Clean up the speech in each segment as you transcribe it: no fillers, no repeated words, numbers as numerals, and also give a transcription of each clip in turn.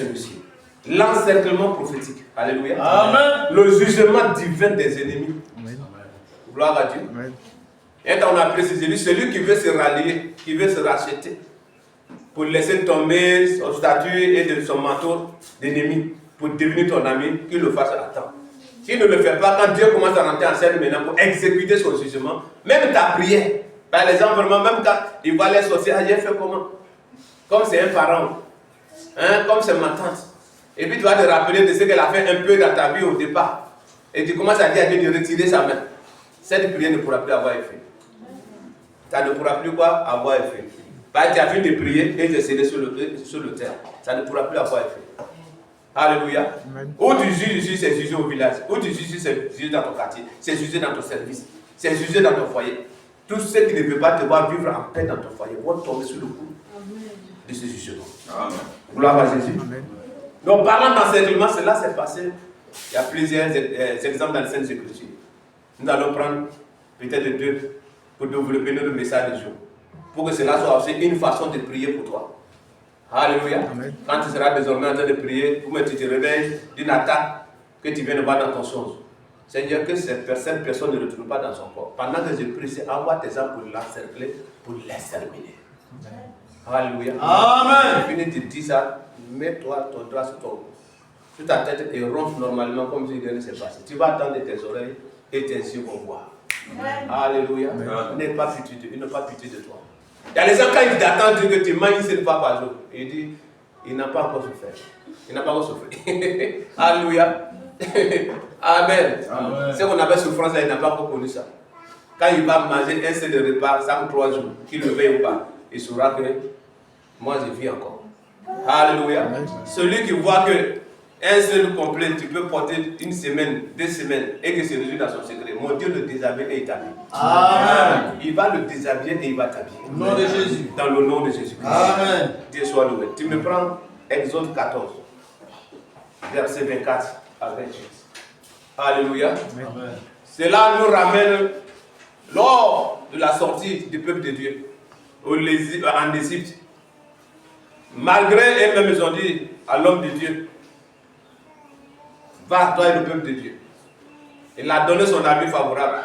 celui-ci. L'encerclement prophétique. Alléluia. Amen. Le jugement divin des ennemis. Amen. Gloire à Dieu. Amen. Et on a précisé, celui qui veut se rallier, qui veut se racheter, pour laisser tomber son statut et de son manteau d'ennemi, pour devenir ton ami, qu'il le fasse à temps. S'il ne le fait pas, quand Dieu commence à rentrer en scène maintenant pour exécuter son jugement, même ta prière, par exemple, vraiment, même quand il va les sorciers, j'ai fait comment? Comme c'est un parent, hein, comme c'est ma tante. Et puis tu vas te rappeler de ce qu'elle a fait un peu dans ta vie au départ. Et tu commences à dire à Dieu de retirer sa main. Cette prière ne pourra plus avoir effet. Ça ne pourra plus quoi avoir effet. Parce que tu as fini de prier et de céder sur le terre. Ça ne pourra plus avoir effet. Alléluia. Amen. Où tu juges ici, c'est jugé au village. Où tu juges ici, c'est jugé dans ton quartier. C'est jugé dans ton service. C'est jugé dans ton foyer. Tous ceux qui ne veulent pas te voir vivre en paix dans ton foyer vont tomber sur le coup de ce jugement. Amen. Gloire à Jésus. Amen. Donc, parlant d'enseignement, cela s'est passé. Il y a plusieurs exemples dans les Saintes Écritures. Nous allons prendre peut-être deux pour développer notre message du jour. Pour que cela soit aussi une façon de prier pour toi. Alléluia. Amen. Quand tu seras désormais en train de prier, pour que tu te réveilles d'une attaque que tu viens de voir dans ton songe. Seigneur, que cette personne ne retourne pas dans son corps. Pendant que je prie, c'est envoie tes âmes pour l'encercler, pour l'exterminer. Alléluia. Amen. Je finis de dire ça, mets-toi ton doigt sur ta tête et ronfle normalement comme si rien ne s'est passé. Tu vas attendre tes oreilles et tes yeux vont voir. Alléluia. Il n'a pas pitié de toi. Il y a les gens, quand ils t'attendent que tu manges une seule fois par jour, il dit, il n'a pas encore souffert. Il n'a pas encore souffert. Alléluia. Amen. Ce qu'on appelle souffrance, là, il n'a pas encore connu ça. Quand il va manger un seul repas, ça me 3 jours, qu'il le veuille ou pas, il saura que moi je vis encore. Alléluia. Celui qui voit que un seul complet, tu peux porter 1 semaine, 2 semaines, et que c'est réduit dans son secret. Mon Dieu le déshabille et il t'habille. Amen. Il va le déshabiller et il va t'habiller. Au nom de Jésus. Dans le nom de Jésus. Amen. Dieu soit loué. Tu me prends Exode 14, verset 24 à 28. Alléluia. Amen. Cela nous ramène lors de la sortie du peuple de Dieu en Égypte. Malgré eux-mêmes, ils ont dit à l'homme de Dieu, va, toi et le peuple de Dieu. Il a donné son avis favorable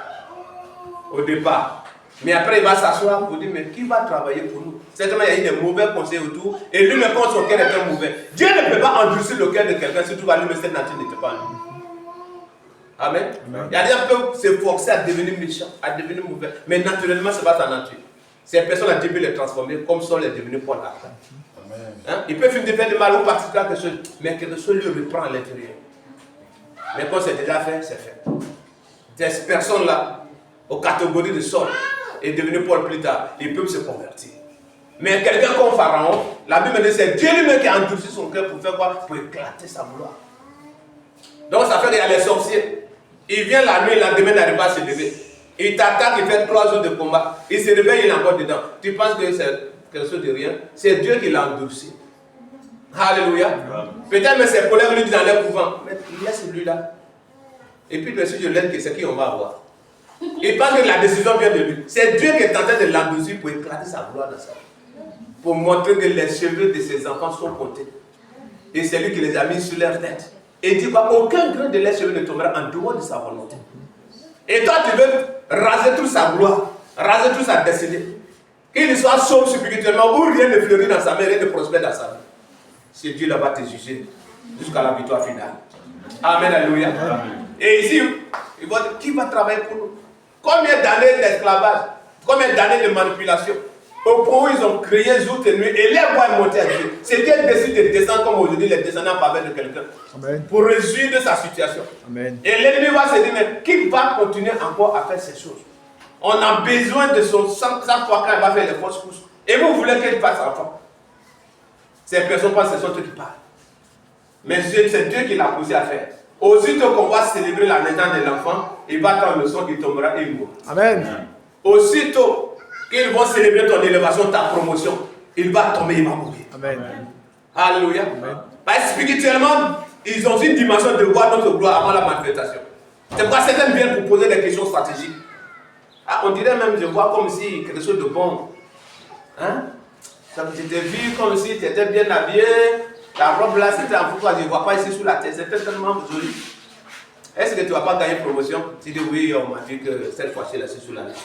au départ. Mais après, il va s'asseoir pour dire, mais qui va travailler pour nous? Certainement, il y a eu des mauvais conseils autour. Et lui, même quand son cœur est mauvais. Dieu ne peut pas endurcir le cœur de quelqu'un, surtout à lui, mais cette nature n'était pas en lui. Amen. Amen. Il y a des gens qui peuvent s'efforcer à devenir méchants, à devenir mauvais. Mais naturellement, ce n'est pas sa nature. Ces personnes, Dieu peut les transformer comme Saul est devenu Paul après. Hein? Il peut finir de faire du mal ou participer à quelque chose, mais quelque chose lui reprend à l'intérieur. Mais quand c'est déjà fait, c'est fait. Ces personnes-là, aux catégories de Saul, est devenu Paul plus tard, ils peuvent se convertir. Mais quelqu'un comme Pharaon, la Bible dit c'est Dieu lui-même qui a endurci son cœur pour faire quoi? Pour éclater sa gloire. Donc ça fait qu'il y a les sorciers. Il vient la nuit, le lendemain, il n'arrive pas à se lever. Il t'attaque, il fait 3 jours de combat. Il se réveille, il est encore dedans. Tu penses que c'est quelque chose de rien? C'est Dieu qui l'a endurci. Alléluia. Peut-être que ses collègues lui disent dans leur couvent, mais il y a celui-là. Et puis, bien sûr, je l'aide que c'est qui on va avoir. Il pense que la décision vient de lui. C'est Dieu qui est en train de l'endurcir pour éclater sa gloire dans sa vie. Pour montrer que les cheveux de ses enfants sont comptés. Et c'est lui qui les a mis sur leur tête. Et il dit qu'aucun grain de leurs cheveux ne tombera en dehors de sa volonté. Et toi, tu veux raser toute sa gloire, raser toute sa destinée. Qu'il soit sauve spirituellement, où rien ne fleurit dans sa main, rien ne prospère dans sa vie. C'est Dieu là va te juger jusqu'à la victoire finale. Amen, alléluia. Et ici, il va dire, qui va travailler pour nous? Combien d'années d'esclavage? Combien d'années de manipulation? Au point où ils ont créé jour et nuit, et les voix est monté à Dieu. C'est Dieu qui décide de descendre comme aujourd'hui les descendants en faveur de quelqu'un. Pour résoudre sa situation. Amen. Et l'ennemi va se dire, mais qui va continuer encore à faire ces choses? On a besoin de son sang, chaque fois quand il va faire les fausses couches. Et vous voulez qu'il fasse enfant? Ces personnes pensent que ce sont eux qui parlent. Mais c'est Dieu qui l'a poussé à faire. Aussitôt qu'on va célébrer la naissance de l'enfant, il va quand le sang qui tombera et il mourra. Amen. Aussitôt qu'ils vont célébrer ton élévation, ta promotion, il va tomber, il va mourir. Amen. Alléluia. Amen. Parce que spirituellement, ils ont une dimension de voir notre gloire avant la manifestation. C'est pourquoi certains viennent pour poser des questions stratégiques. Ah, on dirait même, je vois comme si quelque chose de bon. Hein? Tu t'es vu comme si tu étais bien habillé, La robe là, c'était en pourquoi je ne vois pas ici sous la tête. C'était tellement joli. Est-ce que tu ne vas pas gagner promotion? Tu dis oui, on m'a dit que cette fois-ci, là, c'est sous la tête.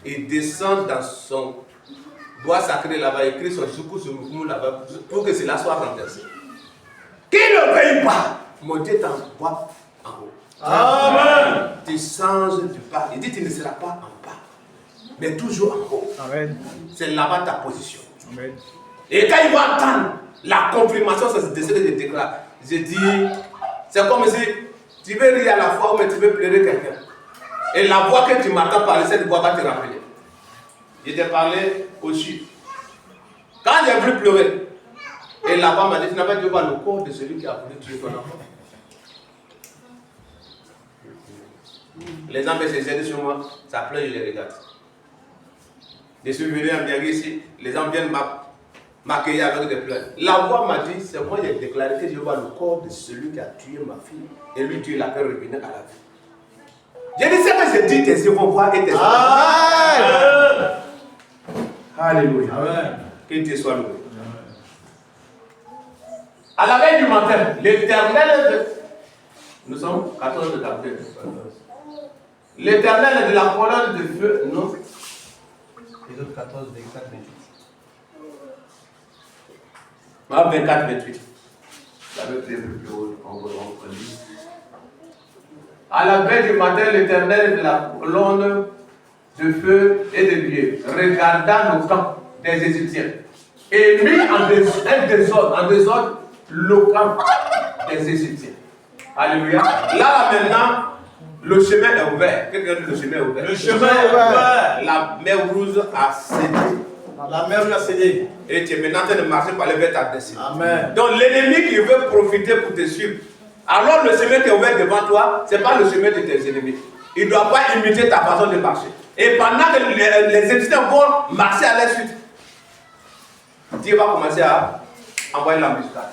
Il descend dans son bois sacré là-bas, écrit son soukou là-bas, pour que cela soit renversé. Qui ne paye pas, mon Dieu t'envoie en haut. Amen. Tu changes du pas. Il dit tu ne seras pas en bas, mais toujours en haut. Amen. C'est là-bas ta position. Amen. Et quand il va entendre la confirmation, c'est ce que je déclare. Je dis, c'est comme si tu veux rire à la fois, mais tu veux pleurer quelqu'un. Et la voix que tu m'entends parler, cette voix va te rappeler. Je t'ai parlé au sud. Quand j'ai voulu pleurer, et là-bas m'a dit, tu n'as pas dû voir le corps de celui qui a voulu tuer ton enfant. Les gens se jettent sur moi, ça pleure, je les regarde. Je suis venu à Biagui ici, les gens viennent m'accueillir avec des pleurs. La voix m'a dit, c'est moi qui ai déclaré que je vois le corps de celui qui a tué ma fille, et lui, Dieu l'a fait revenir à la vie. Je dis, c'est que je dis, tes yeux vont voir et tes Amen. Alléluia. Amen. Que Dieu soit loué. À la veille du matin, l'Éternel, nous sommes 14 de capteur. L'Éternel de la colonne de feu, non. Les autres 14, 24, 28. 24, 28. J'avais pris plus haut, on lit. À la veille du matin, l'Éternel de la colonne de feu et de lieu regarda nos camps des Égyptiens et mit en désordre le camp des Égyptiens. Alléluia. Là maintenant, le chemin est ouvert. Quelqu'un dit le chemin est ouvert. Le chemin est ouvert. La mer rouge a cédé. La mer rouge a cédé. Et tu es maintenant en train de marcher par le vers ta destinée. Amen. Donc l'ennemi qui veut profiter pour te suivre, alors le chemin qui est ouvert devant toi, ce n'est pas le chemin de tes ennemis. Il ne doit pas imiter ta façon de marcher. Et pendant que les Égyptiens vont marcher à leur suite, Dieu va commencer à envoyer la muscade.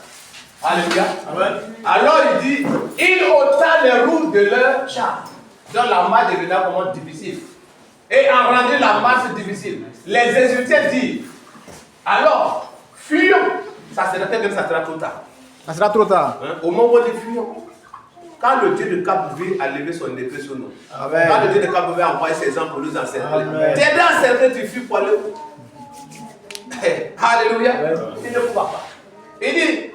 Alléluia. Amen. Alors il dit, il ôta les roues de leur char. Donc la marche devenait vraiment difficile. Et en rendu la marche difficile, les Égyptiens disent, alors, fuyons. Ça sera trop tard. Ça sera trop tard. Hein? Au moment où on dit fuyons. Quand le Dieu de Cap-Vert a levé son épée sur nous, Amen. Quand le Dieu de Cap-Vert a envoyé ses gens pour nous encercler, t'aider à encercler, tu fuis pour aller où? Alléluia. Il ne faut pas. Il dit,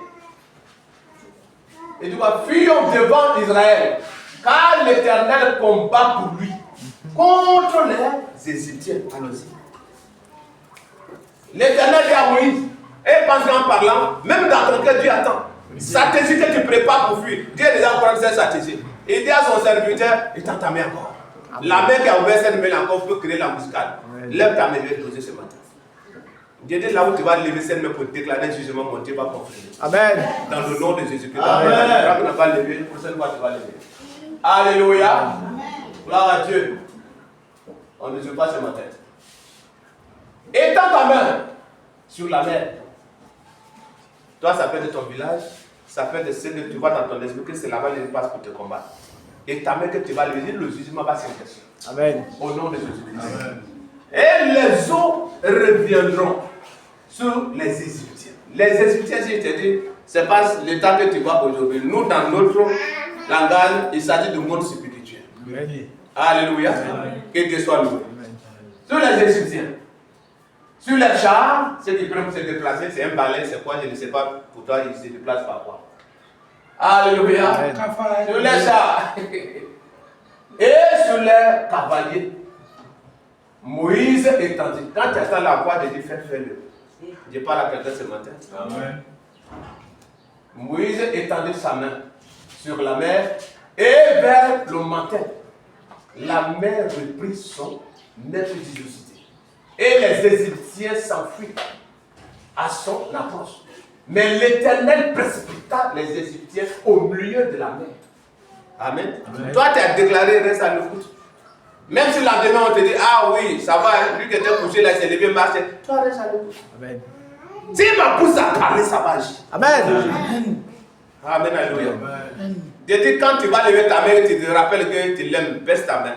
fuyons devant Israël, car l'Éternel combat pour lui, contre les Égyptiens. Allons-y. L'Éternel dit à Moïse, et pense en parlant, même dans ton cœur, Dieu attend. Stratégie que tu prépares pour fuir. Dieu est déjà en train de cette stratégie. Il dit à son serviteur, il t'a ta main encore. La main qui a ouvert cette main encore peut créer la muscade. Lève ta main, je vais te poser ce matin. Dieu dit là où tu vas lever cette main pour déclarer le jugement, mon Dieu va confirmer. Amen. Dans le nom de Jésus-Christ. Amen. Tu n'as pas levé, la prochaine fois tu vas lever. Alléluia. Gloire à Dieu. On ne joue pas ce matin. Étends ta main sur la mer. Toi, ça peut être ton village, ça peut être ce que tu vois dans ton esprit, que c'est là-bas qu'il passe pour te combattre. Et ta main que tu vas lever, le jugement va s'intercer. Amen. Au nom de Jésus-Christ. Et les eaux reviendront sur les Égyptiens. Les Égyptiens, si je te dis, c'est pas l'état que tu vois aujourd'hui. Nous, dans notre langage, il s'agit du monde spirituel. Amen. Alléluia. Amen. Que Dieu soit loué. Sur les Égyptiens. Sur les chars, ceux qui prennent pour se déplacer, c'est un balai, c'est quoi, je ne sais pas, pour toi, ils se déplacent par quoi. Alléluia. Amen. Sur les chars. Et sur les cavaliers. Moïse étendit. Quand tu entends la voix de Dieu, fais-le. Je parle à quelqu'un ce matin. Amen. Moïse étendit sa main sur la mer et vers le matin, la mer reprit son impétuosité. Et les Égyptiens s'enfuient à son approche. Mais l'Éternel précipita les Égyptiens au milieu de la mer. Amen. Amen. Toi, tu as déclaré, reste à l'écoute. Même si lendemain on te dit, ah oui, ça va, lui qui était couché là, il s'est levé, marché. Toi, reste à l'écoute. Amen. Si ma pousse à parler, ça va agir. Amen. Amen. Amen. Alléluia. Je dis, quand tu vas lever ta main, tu te rappelles que tu l'aimes, baisse ta main.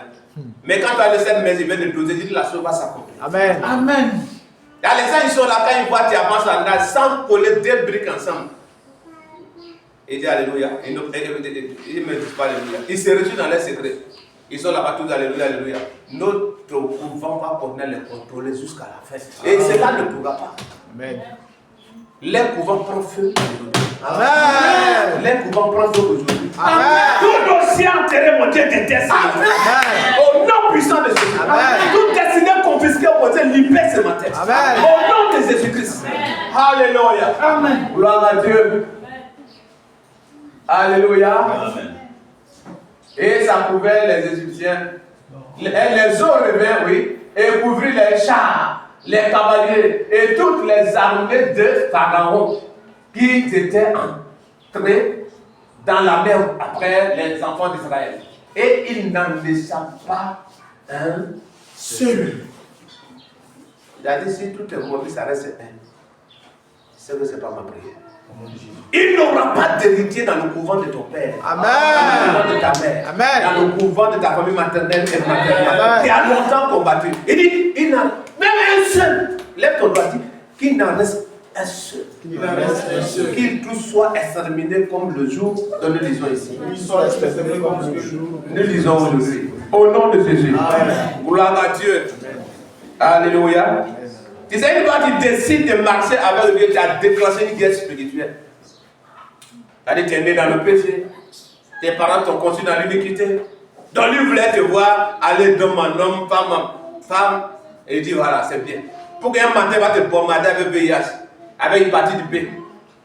Mais quand tu as le cette main, il vient de doser, dis la chose va s'accomplir. Amen. Amen. Il y a les gens, ils sont là, quand ils voient, tu avances en âge, sans coller deux briques ensemble. Il dit Alléluia. Ils ne me disent pas Alléluia. Ils se retrouvent dans les secrets. Ils sont là-bas tous Alléluia, Alléluia. Notre couvent va pouvoir les contrôler jusqu'à la fin. Et cela ne pourra pas. Amen. Les couvents prennent feu. Amen. Les couvents prennent feu aujourd'hui. Amen. Tout dossier enterré, mon Dieu déteste. Au nom puissant de Jésus. Tout destiné confisqué, mon Dieu libère ce matin. Amen. Au nom de Jésus-Christ. Alléluia. Amen. Gloire à Dieu. Alléluia. Amen. Et ça couvert les Égyptiens. Les eaux revinrent, oui, et couvrirent les chars, les cavaliers et toutes les armées de Pharaon qui étaient entrés dans la mer après les enfants d'Israël. Et il n'en échappe pas un seul. Il a dit si tout est mauvais, ça reste un. C'est que ce n'est pas ma prière. Il n'aura pas d'héritier dans le couvent de ton père. Amen. Dans le couvent de ta mère. Amen. Dans le couvent de ta famille maternelle et maternelle. Qui a longtemps combattu. Il dit, il n'a même un seul. Lève ton doigt, dit qu'il n'en reste un seul. Qu'ils tous soient exterminés comme le jour dont nous lisons ici. Nous lisons aujourd'hui. Au nom de Jésus. Gloire à Dieu. Alléluia. Tu sais, une fois tu décides de marcher avec Dieu, tu as déclenché une guerre spirituelle. C'est-à-dire que tu es né dans le péché. Tes parents t'ont conçu dans l'iniquité. Donc lui voulait te voir aller d'homme en homme, femme en femme. Et il dit voilà, c'est bien. Pour qu'un matin va te bombarder avec VIH, avec hépatite B,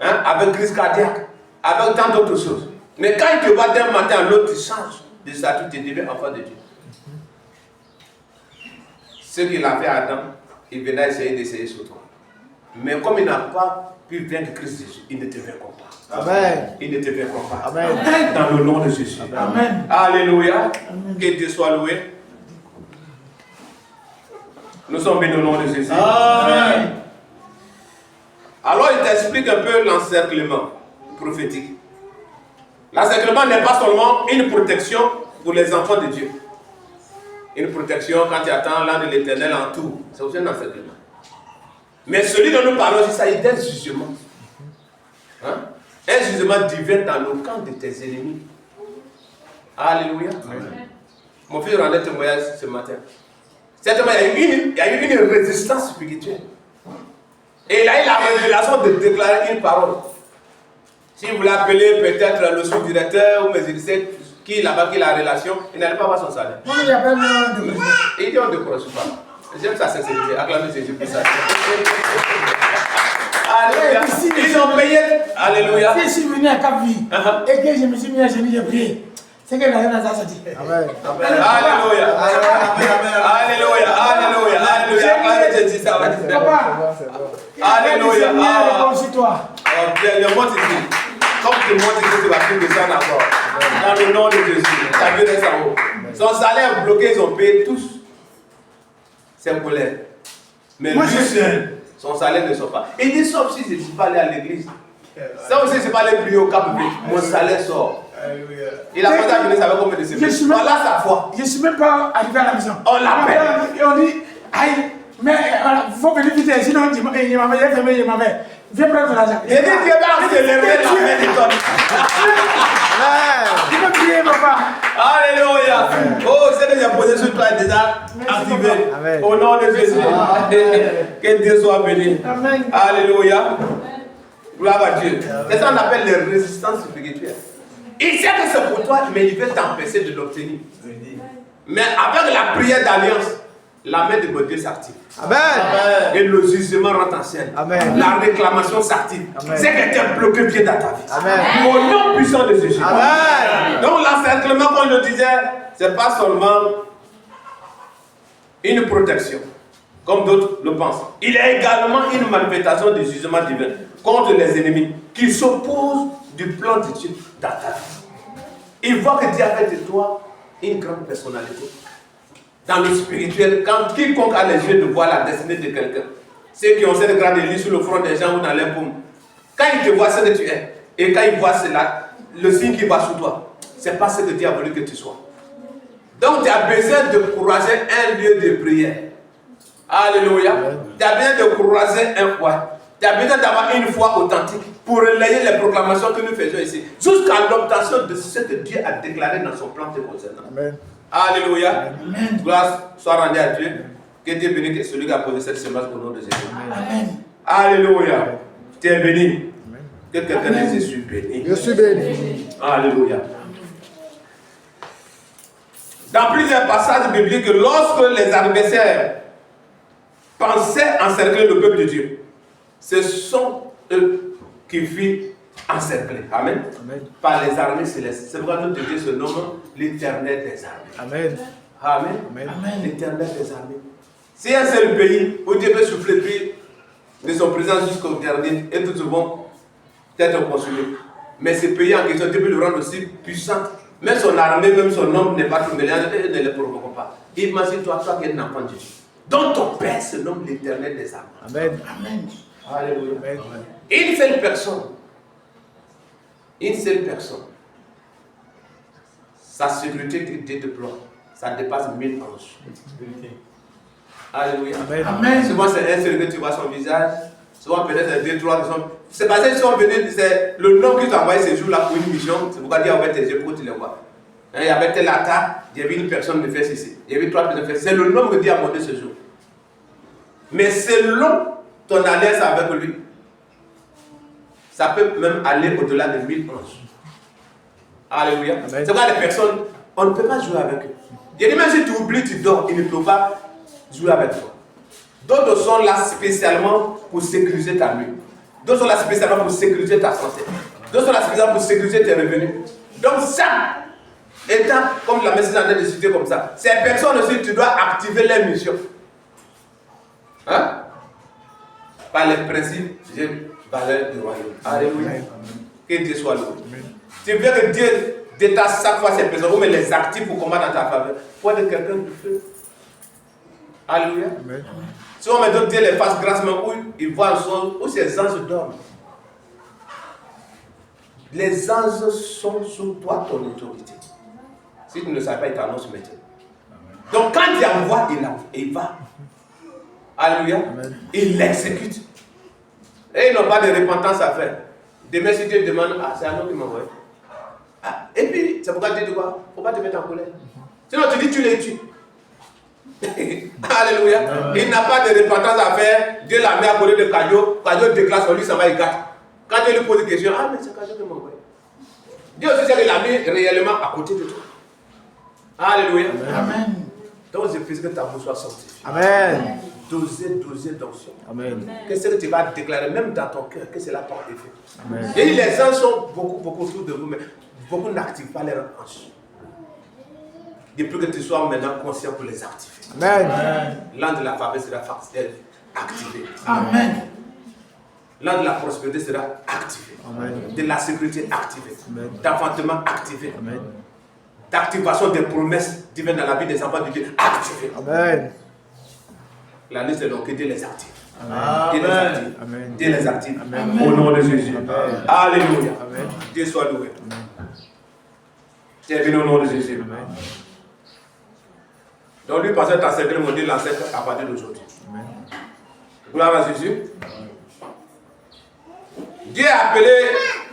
hein, avec crise cardiaque, avec tant d'autres choses. Mais quand il te voit d'un matin à l'autre, tu changes de statut, tu deviens enfant de Dieu. Ce qu'il a fait à Adam, il venait d'essayer sur toi. Mais comme il n'a pas pu vaincre Christ Jésus, il ne te vaincra pas. Amen. Il ne te vaincra pas. Amen. Dans le nom de Jésus. Amen. Alléluia. Amen. Que Dieu soit loué. Nous sommes bénis au nom de Jésus. Amen. Alors il t'explique un peu l'encerclement prophétique. L'encerclement n'est pas seulement une protection pour les enfants de Dieu. Une protection quand tu attends l'an de l'Éternel en tout. C'est aussi un encerclement. Mais celui dont nous parlons, il s'agit d'un jugement. Hein? Un jugement divin dans le camp de tes ennemis. Alléluia. Amen. Mon fils rendait témoignage ce matin. Certainement, il y a eu une résistance spirituelle. Et il a eu la révélation de déclarer une parole. Si vous l'appelez peut-être le sous-directeur ou mes éditions, qui là-bas, qui a la relation, il n'allait pas avoir son salaire. Il dit on ne décroche pas. J'aime sa sincérité. Acclamez Jésus pour ça. Alléluia. Ils ont payé. Alléluia. Si je suis venu à Cap-Vie et que je me suis mis à genoux, j'ai prié. C'est que la reine a sorti. Amen. Alléluia. Alléluia. Alléluia. Alléluia. Acclamez Jésus. Ça va dire. Papa. Alléluia. Le monde ici. Comme tout le monde dit que tu vas plus descendre encore. Dans le nom de Jésus. Ta Dieu reste en haut. Son salaire bloqué, ils ont payé tous. C'est colère. Mais lui seul, son salaire ne sort pas. Il dit sauf si je ne suis pas allé à l'église. Ça aussi, je ne suis pas allé prier au Cap, mon salaire sort. Il a pas terminé, ça va combien de semaines. Voilà sa foi. Je ne suis même pas arrivé à la maison. On l'appelle. Et on dit, aïe, mais il faut venir vite, sinon il m'avait viens prendre l'argent. Il dit, Dieu va accélérer la main de ton. Tu peux prier, papa. Alléluia. Oh, c'est que j'ai posé sur toi déjà activé. Au nom de Jésus. Que Dieu soit béni. Amen. Alléluia. Gloire à Dieu. C'est ça qu'on appelle les résistances spirituelles. Il sait que c'est pour toi, mais il veut t'empêcher de l'obtenir. Mais avec la prière d'alliance, la main de Dieu s'active. Amen. Et le jugement rentre en scène. Amen. La réclamation s'active. C'est que tu es bloqué bien dans ta vie. Amen. Au nom puissant de Jésus. Amen. Donc l'encerclement, comme je le disais, ce n'est pas seulement une protection, comme d'autres le pensent. Il est également une manifestation du jugement divin contre les ennemis qui s'opposent du plan de Dieu dans ta vie. Il voit que Dieu a fait de toi une grande personnalité. Dans le spirituel, quand quiconque a les yeux de voir la destinée de quelqu'un, ceux qui ont cette grande élite sur le front des gens ou dans les paumes, quand ils te voient ce que tu es, et quand ils voient cela, le signe qui va sous toi, c'est pas ce que Dieu a voulu que tu sois. Donc tu as besoin de croiser un lieu de prière. Alléluia. Tu as besoin de croiser un roi. Tu Tu as besoin d'avoir une foi authentique pour relayer les proclamations que nous faisons ici, jusqu'à l'obtention de ce que Dieu a déclaré dans son plan te concernant. Amen. Alléluia. Amen. Gloire soit rendue à Dieu. Que Dieu bénisse celui qui a posé cette semence au nom de Jésus. Amen. Alléluia. Tu es béni. Amen. Que quelqu'un dise je suis béni. Je suis béni. Alléluia. Dans plusieurs passages bibliques, lorsque les adversaires pensaient encercler le peuple de Dieu, ce sont eux qui furent encerclés. Amen. Amen. Par les armées célestes. C'est pourquoi notre Dieu se nomme l'Éternel des armées. Amen. Amen. Amen. L'Éternel des armées. Si un seul pays où Dieu peut souffler puis de son présence jusqu'au dernier et tout vont être consumés. Mais ce pays en question, Dieu peut le rendre aussi puissant. Même son armée, même son homme n'est pas tombé, ne les provoquons pas. Imagine-toi, toi qui es un enfant de Dieu. Donc ton Père se nomme l'Éternel des armées. Amen. Amen. Alléluia. Amen. Une seule personne. Une seule personne. Sa sécurité que Dieu déploie, ça dépasse 1000 anges. Alléluia. Amen. Amen. Souvent c'est un seul que tu vois son visage. Souvent peut-être deux, trois personnes. C'est parce qu'ils sont venus, c'est le nom qui t'a envoyé ce jour-là pour une mission. C'est pourquoi Dieu a ouvert tes yeux pour que tu les vois. Il y avait telle attaque, il y avait une personne de faire ceci. Il y avait trois personnes de faire ceci. C'est le nom que Dieu a montré ce jour. Mais selon ton alliance avec lui, ça peut même aller au-delà de 1000 anges. Alléluia. C'est pourquoi les personnes, on ne peut pas jouer avec eux. Il dit même si tu oublies, tu dors, ils ne peuvent pas jouer avec toi. D'autres sont là spécialement pour sécuriser ta nuit. D'autres sont là spécialement pour sécuriser ta santé. D'autres sont là spécialement pour sécuriser tes revenus. Donc ça, étant comme la message en train de citer comme ça, ces personnes aussi, tu dois activer leur mission. Hein? Par les principes et valeurs du royaume. Alléluia. Que Dieu soit loué. Tu veux que Dieu détache chaque fois ces personnes, mais les active pour combattre dans ta faveur. Il faut être quelqu'un de feu. Alléluia. Si on me donne Dieu les fasse grassement, où il voit un son, où ces anges dorment. Les anges sont sous toi, ton autorité. Si tu ne le savais pas, il t'annonce maintenant. Donc quand il envoie, il va. Alléluia. Il l'exécute. Et ils n'ont pas de repentance à faire. Demain, si Dieu demande, c'est un autre qui m'envoie. Et puis, c'est pourquoi Dieu dit quoi? Il ne faut pas te mettre en colère. Sinon, tu dis, tu les tues. Alléluia. Il n'a pas de repentance à faire. Dieu l'a mis à côté de Cadio. Cadio déclare sur lui, ça va, il gâte. Quand Dieu lui pose une question, mais c'est Cadio qui m'envoie. Dieu aussi sait qu'il l'a mis réellement à côté de toi. Alléluia. Amen. Donc, je prie que ta bouche soit sanctifiée. Amen. Doser d'onction. Amen. Qu'est-ce que tu vas déclarer, même dans ton cœur, que cela porte effet. Amen. Et les anges sont beaucoup autour de vous, mais beaucoup n'activent pas leurs anges. Depuis que tu sois maintenant conscient pour les activer. Amen. L'an de la faveur sera activé. Amen. L'an de la prospérité sera activé. Amen. De la sécurité activée. Amen. D'enfantement activé. Amen. D'activation des promesses divines dans la vie des enfants de Dieu activé. Amen. La liste est longue, que Dieu les active. Amen. Dieu les active. Amen. Dieu les active. Amen. Au nom de Jésus. Amen. Alléluia. Amen. Dieu soit loué. Tu es venu au nom de Jésus. Amen. Donc lui pensait t'encercler, mon Dieu l'encercle à partir d'aujourd'hui. Gloire à Jésus. Dieu a appelé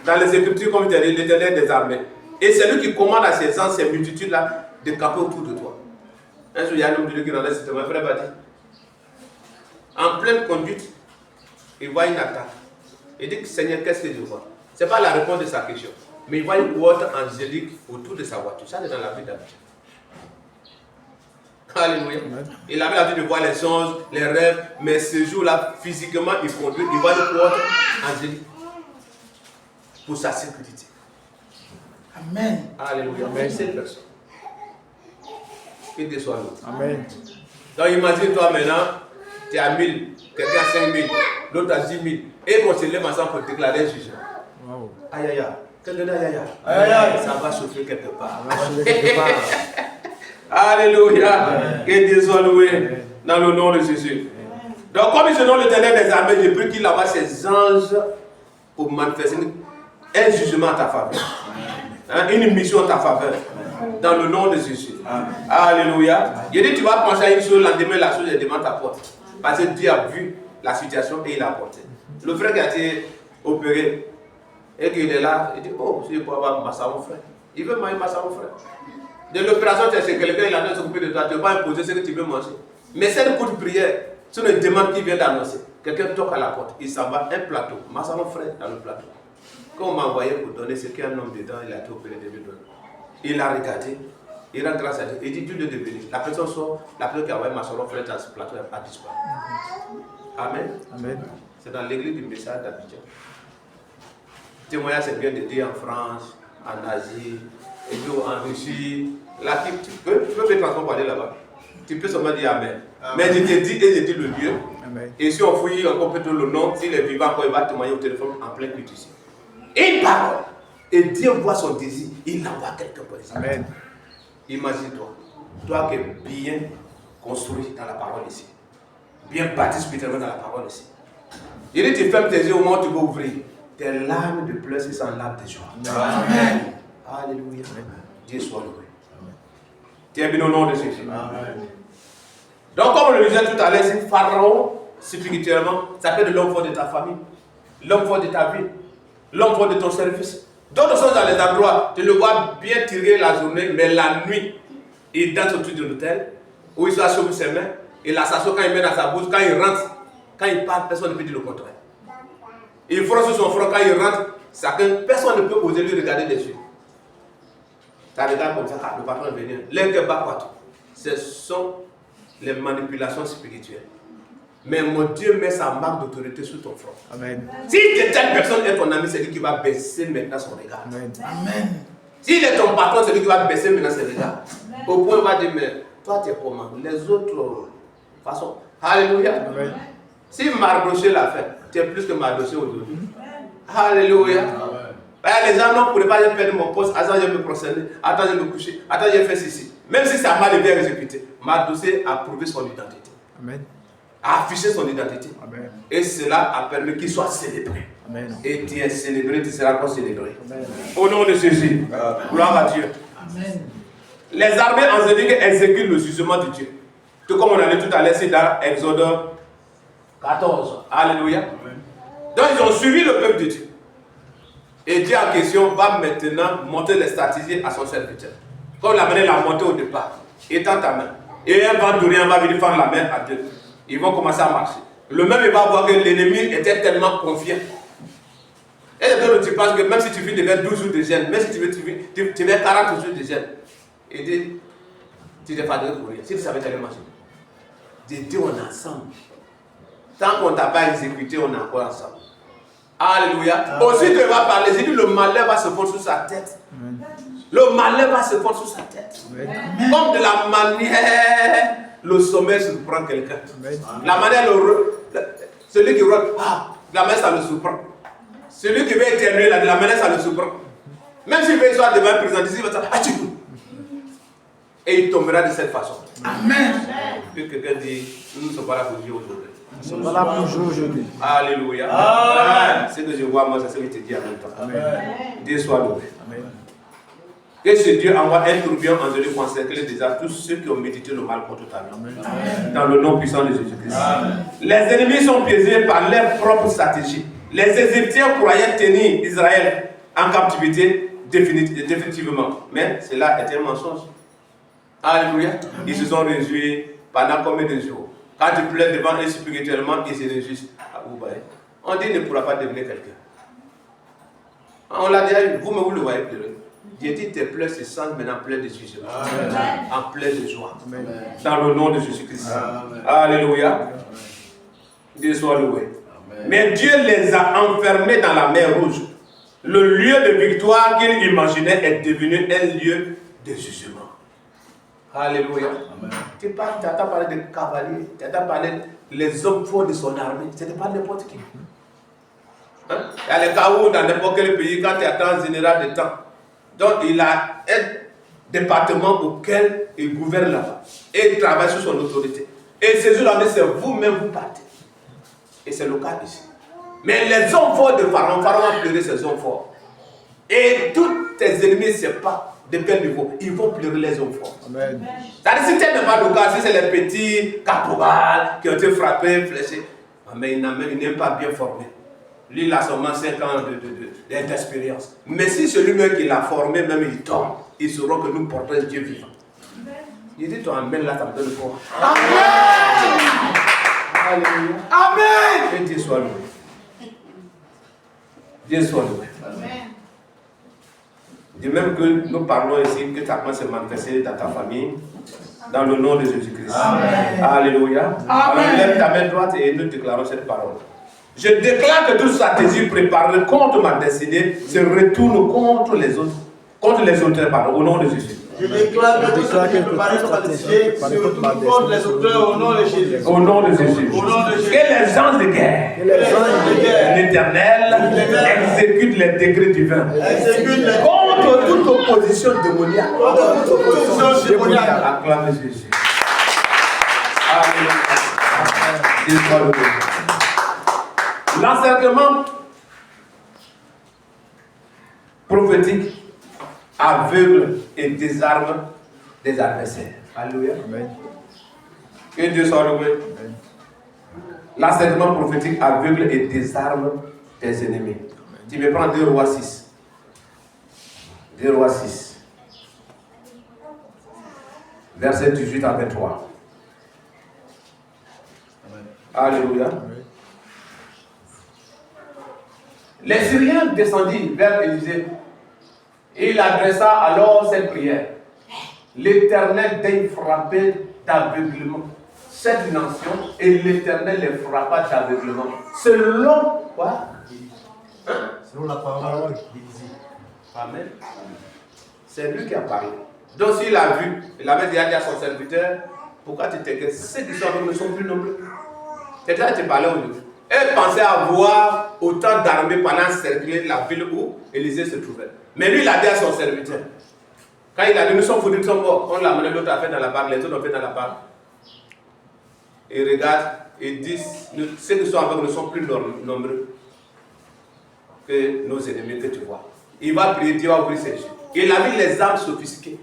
dans les Écritures, comme tu as dit, l'Éternel des armées. Et c'est lui qui commande à ces anges, ces multitudes-là, de camper autour de toi. Un jour, il y a un homme de Dieu qui rendait c'était mon frère Badi. En pleine conduite, il voit une attaque. Il dit, Seigneur, qu'est-ce que je vois? Ce n'est pas la réponse de sa question. Mais il voit une cohorte angélique autour de sa voiture. Ça, c'est dans la vie d'habitude. Alléluia. Il avait l'habitude de voir les songes, les rêves, mais ce jour-là, physiquement, il conduit, il voit une cohorte angélique pour sa sécurité. Amen. Alléluia. Amen. C'est une personne. Que Dieu soit loué. Amen. Donc imagine-toi maintenant, tu es à 1000, quelqu'un à 5000, l'autre à 10 000, et qu'on se lève ensemble pour déclarer un jugement. Wow. Aïe aïe aïe. Quelqu'un dit aïe aïe aïe. Aïe, aïe. Ça va chauffer quelque part. Quelque part. Alléluia. Amen. Que Dieu soit loué. Amen. Dans le nom de Jésus. Donc comme il se nomme l'Éternel des armées, je prie qu'il envoie ses anges pour manifester un jugement en ta faveur. Hein, une mission en ta faveur. Dans le nom de Jésus. Alléluia. Il dit tu vas penser à une chose, le lendemain la chose est devant ta porte. Parce que Dieu a vu la situation et il a apporté. Le frère qui a été opéré, et qu'il est là, il dit, oh, si je peux avoir Massa, mon frère. Il veut manger Massa, mon frère. De l'opération, tu es chez quelqu'un, il a besoin de s'occuper de toi, tu ne peux pas imposer ce que tu veux manger. Mais c'est une courte prière, c'est une demande qui vient d'annoncer. Quelqu'un toque à la porte, il s'en va, un plateau. Massa, mon frère, dans le plateau. Quand on m'a envoyé pour donner ce qu'il y a un homme dedans, il a été opéré de lui donner. Il a regardé, il rend grâce à Dieu, il dit Dieu de devenir. La personne sort, la personne qui a envoyé Massa, mon frère, dans ce plateau a disparu. Amen. Amen. C'est dans l'église du message d'Abidjan. Témoignage, c'est bien de dire en France, en Asie, et puis en Russie. Là, tu peux mettre en parler là-bas. Tu peux seulement dire Amen. Amen. Mais je te dis et je dis le Dieu. Amen. Et si on fouille, on peut le nom, s'il est vivant, quand il va témoigner au téléphone en plein culte ici. Une parole. Et Dieu voit son désir, il envoie quelqu'un pour les Amen. Imagine-toi, toi qui es bien construit dans la parole ici, bien bâti spirituellement dans la parole ici. Il dit, tu fermes tes yeux au moment où tu vas ouvrir. Tes larmes de pleurs, c'est sans larmes de joie. Amen. Alléluia. Dieu soit loué. Tu es bien au nom de Jésus. Amen. Donc, comme on le disait tout à l'heure, c'est Pharaon, spirituellement, ça fait de l'homme fort de ta famille, l'homme fort de ta vie, l'homme fort de ton service. D'autres sont dans les endroits, tu le vois bien tirer la journée, mais la nuit, il danse autour de l'hôtel, où il soit sur ses mains, et la s'assoit quand il met dans sa bouche, quand il rentre, quand il parle, personne ne peut dire le contraire. Il frotte sur son front quand il rentre, personne ne peut oser lui regarder des yeux. Ça regarde comme ça, le patron est venu. L'un qui bat partout. Ce sont les manipulations spirituelles. Mais mon Dieu met sa marque d'autorité sur ton front. Amen. Si telle personne est ton ami, c'est lui qui va baisser maintenant son regard. Amen. Amen. S'il est ton patron, c'est lui qui va baisser maintenant ses regards. Au point où il va dire, mais toi tu es comment? Les autres, façon. Alléluia. Amen. Si Mardoché l'a fait, tu es plus que Mardoché aujourd'hui. Alléluia. Les gens ne pourraient pas perdre mon poste, attends, je vais me procéder, attends, je vais me coucher, attends, je vais faire ceci. Même si ça m'a bien exécuté, Mardoché a prouvé son identité. Amen. A affiché son identité. Amen. Et cela a permis qu'il soit célébré. Amen. Et tu es célébré, tu seras encore célébré. Amen. Au nom de Jésus. Gloire à Dieu. Amen. Les armées angéliques exécutent le jugement de Dieu. Tout comme on a dit tout à l'heure, c'est dans Exode 14. Alléluia. Amen. Donc ils ont suivi le peuple de Dieu. Et Dieu en question va maintenant monter les stratégies à son serviteur. Comme la manière l'a monté au départ. Étends ta main. Et un vent de rien va venir faire la main à deux. Ils vont commencer à marcher. Le même il va voir que l'ennemi était tellement confiant. Et donc tu penses que même si tu vis devant 12 jours de jeûne, même si tu vis 40 jours de jeûne, et dit, tu ne fais pas de courir. Si tu savais qu'elle marcher. De Dieu on est ensemble. Tant qu'on ne t'a pas exécuté, on est encore ensemble. Alléluia. Aussi tu vas parler, j'ai dit le malheur va se fondre sur sa tête. Amen. Le malheur va se fondre sur sa tête. Amen. Comme de la manière le sommeil surprend quelqu'un. La manière, celui qui rôde, la manière ça le surprend. Celui qui veut éternuer, la manière ça le surprend. Même s'il veut soit devant un président, il va dire, et il tombera de cette façon. Amen. Puis quelqu'un dit, nous ne sommes pas là pour Dieu aujourd'hui. Nous sommes pas là pour jouer aujourd'hui. Alléluia. Amen. Ce que je vois, moi, c'est ce que je te dis en même temps. Amen. Dieu soit loué. Amen. Que ce Dieu envoie un tourbillon angélique pour encercler déjà tous ceux qui ont médité le mal contre ta vie. Dans le nom puissant de Jésus-Christ. Les ennemis sont piégés par leur propre stratégie. Les Égyptiens croyaient tenir Israël en captivité définitivement. Mais cela était un mensonge. Alléluia. Ils se sont réjouis pendant combien de jours? Quand tu pleures devant eux spirituellement, ils se réjouissent. On dit qu'il ne pourra pas devenir quelqu'un. On l'a déjà eu. Vous-même, vous le voyez pleurer. Dieu dit tes pleurs se sentent maintenant plein de jugement. En plein de joie. Amen. Dans le nom de Jésus-Christ. Alléluia. Dieu soit loué. Amen. Mais Dieu les a enfermés dans la mer Rouge. Le lieu de victoire qu'ils imaginaient est devenu un lieu de jugement. Alléluia. Tu as parlé de cavaliers, tu as parlé des hommes forts de son armée. Ce n'est pas n'importe qui. Il y a les cas où dans n'importe quel pays, quand tu attends un général de temps, donc il a un département auquel il gouverne là-bas. Et il travaille sous son autorité. Et ces jours-là, c'est vous-même vous partez. Et c'est le cas ici. Mais les hommes forts de Pharaon, Pharaon a pleuré ses hommes forts. Et tous tes ennemis ne savent pas de quel niveau. Ils vont pleurer les hommes forts. Amen. C'est-à-dire, si tel n'est pas le cas, si c'est les petits caporales qui ont été frappés, fléchés, mais ils n'aiment pas bien formés. Lui, il a seulement 5 ans d'expérience. Mais si celui-même qui l'a formé, même il tombe, ils sauront que nous portons un Dieu vivant. Il dit ton amen là, ça me donne quoi? Amen. Alléluia. Amen. Et Dieu soit loué. Dieu soit loué. Amen. De même que nous parlons ici, que ta main se manifester dans ta famille, dans le nom de Jésus-Christ. Amen. Alléluia. Amen. Alors lève ta main droite et nous déclarons cette parole. Je déclare que toute stratégie préparée contre ma destinée se retourne contre les autres, pardon, au nom de Jésus. Je déclare que tout ce qui est préparé sur ma destinée se retourne contre les auteurs au nom de Jésus. Au nom de Jésus. Au nom de Jésus. Que les anges de guerre, l'Éternel exécute les décrets divins contre toute opposition démoniaque. Contre toute opposition démoniaque. Acclamez Jésus. Alléluia. L'encerclement prophétique aveugle et désarme des adversaires. Alléluia. Que Dieu soit loué. L'enseignement prophétique aveugle et désarme tes ennemis. Tu me prends 2 Rois 6. 2 Rois 6. Verset 18 à 23. Alléluia. Les Syriens descendirent vers Élisée et il adressa alors cette prière. L'Éternel daigne frapper d'aveuglement cette nation et l'Éternel les frappa d'aveuglement. Selon quoi? Selon la parole d'Élisée. Amen. C'est lui qui a parlé. Donc s'il a vu, il avait déjà dit à son serviteur, pourquoi tu t'inquiètes? Ceux qui sont avec nous sont plus nombreux. C'est là que tu parlais au début. Elle pensait avoir autant d'armées pendant cercler la ville où Élisée se trouvait. Mais lui, il a dit à son serviteur. Quand il a dit, nous sommes foutus, nous sommes morts. On l'a amené, l'autre a fait dans la barque, les autres ont fait dans la barque. Et regarde, ils disent, ceux qui sont avec nous sont plus nombreux que nos ennemis que tu vois. Il va prier, Dieu va ouvrir ses yeux. Il a vu les armes sophistiquées.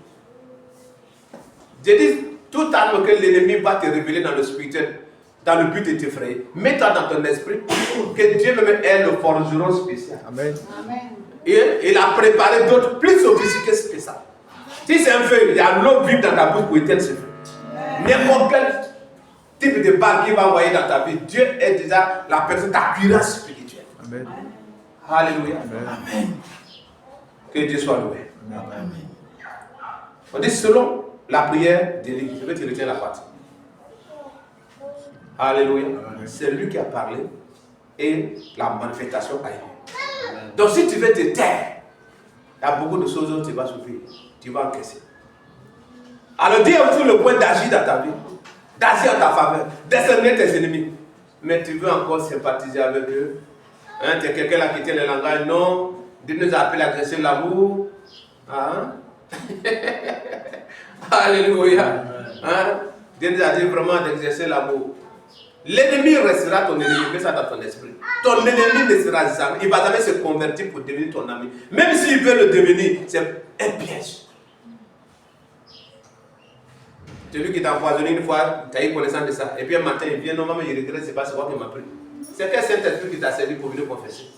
Dieu dit, toute arme que l'ennemi va te révéler dans le spirituel, dans le but de t'effrayer, mets-toi dans ton esprit que Dieu même est le forgeron spécial. Amen. Amen. Et il a préparé d'autres plus sophistiqués que ça. Si c'est un feu, il y a l'eau vive dans ta bouche pour éteindre ce feu. N'importe quel type de balle qu'il va envoyer dans ta vie, Dieu est déjà la personne, ta cuirasse spirituelle. Amen. Alléluia. Amen. Que Dieu soit loué. Amen. On dit selon la prière d'Élie, je vais te retirer la partie. Alléluia. C'est lui qui a parlé et la manifestation a eu. Donc si tu veux te taire, il y a beaucoup de choses où tu vas souffrir, tu vas encaisser. Alors Dieu est sur le point d'agir dans ta vie, d'agir en ta faveur, d'exterminer tes ennemis. Mais tu veux encore sympathiser avec eux. Hein, tu es quelqu'un là qui tient le langage, non. Dieu nous a appelé à agresser l'amour. Hein? Alléluia. Hein? Dieu nous a dit vraiment d'exercer l'amour. L'ennemi restera ton ennemi, mets ça dans ton esprit. Ton ennemi ne sera jamais, il va jamais se convertir pour devenir ton ami. Même s'il veut le devenir, c'est un piège. Celui qui t'a empoisonné une fois, tu as eu connaissance de ça. Et puis un matin, il vient, non, maman, il regrette, c'est pas ce qu'il m'a pris. C'est quel Saint-Esprit qui t'a servi pour venir confesser?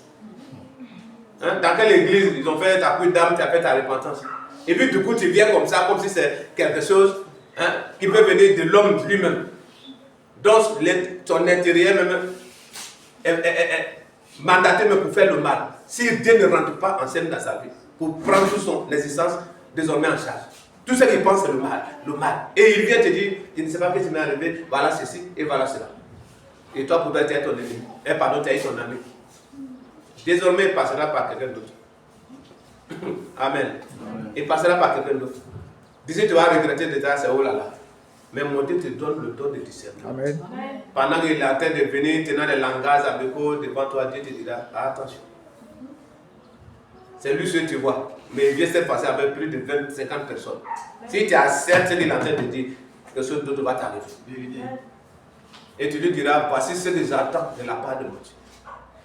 Hein? Dans quelle église ils ont fait ta pluie d'âme, tu as fait ta repentance? Et puis du coup, tu viens comme ça, comme si c'est quelque chose, hein, qui peut venir de l'homme lui-même. Donc, ton intérieur même est mandaté même pour faire le mal. Si Dieu ne rentre pas en scène dans sa vie, pour prendre toute son existence désormais en charge. Tout ce qu'il pense, c'est le mal, le mal. Et il vient te dire, je ne sais pas ce qui m'est arrivé, voilà ceci et voilà cela. Et toi, pour être ton ennemi. Et pardon, tu es ton ami. Désormais, il passera par quelqu'un d'autre. Amen. Il passera par quelqu'un d'autre. D'ici, tu vas regretter de ça, c'est oh là là. Mais mon Dieu te donne le don de discernement. Amen. Pendant qu'il est en train de venir tenant les langages avec eux devant toi, Dieu te dira, attention. C'est lui ce que tu vois. Mais il vient cette fois-ci avec plus de 20-50 personnes. Si tu acceptes ce qu'il est en train de dire, quelque chose d'autre va t'arriver. Et tu lui diras, voici ce que j'attends de la part de mon Dieu.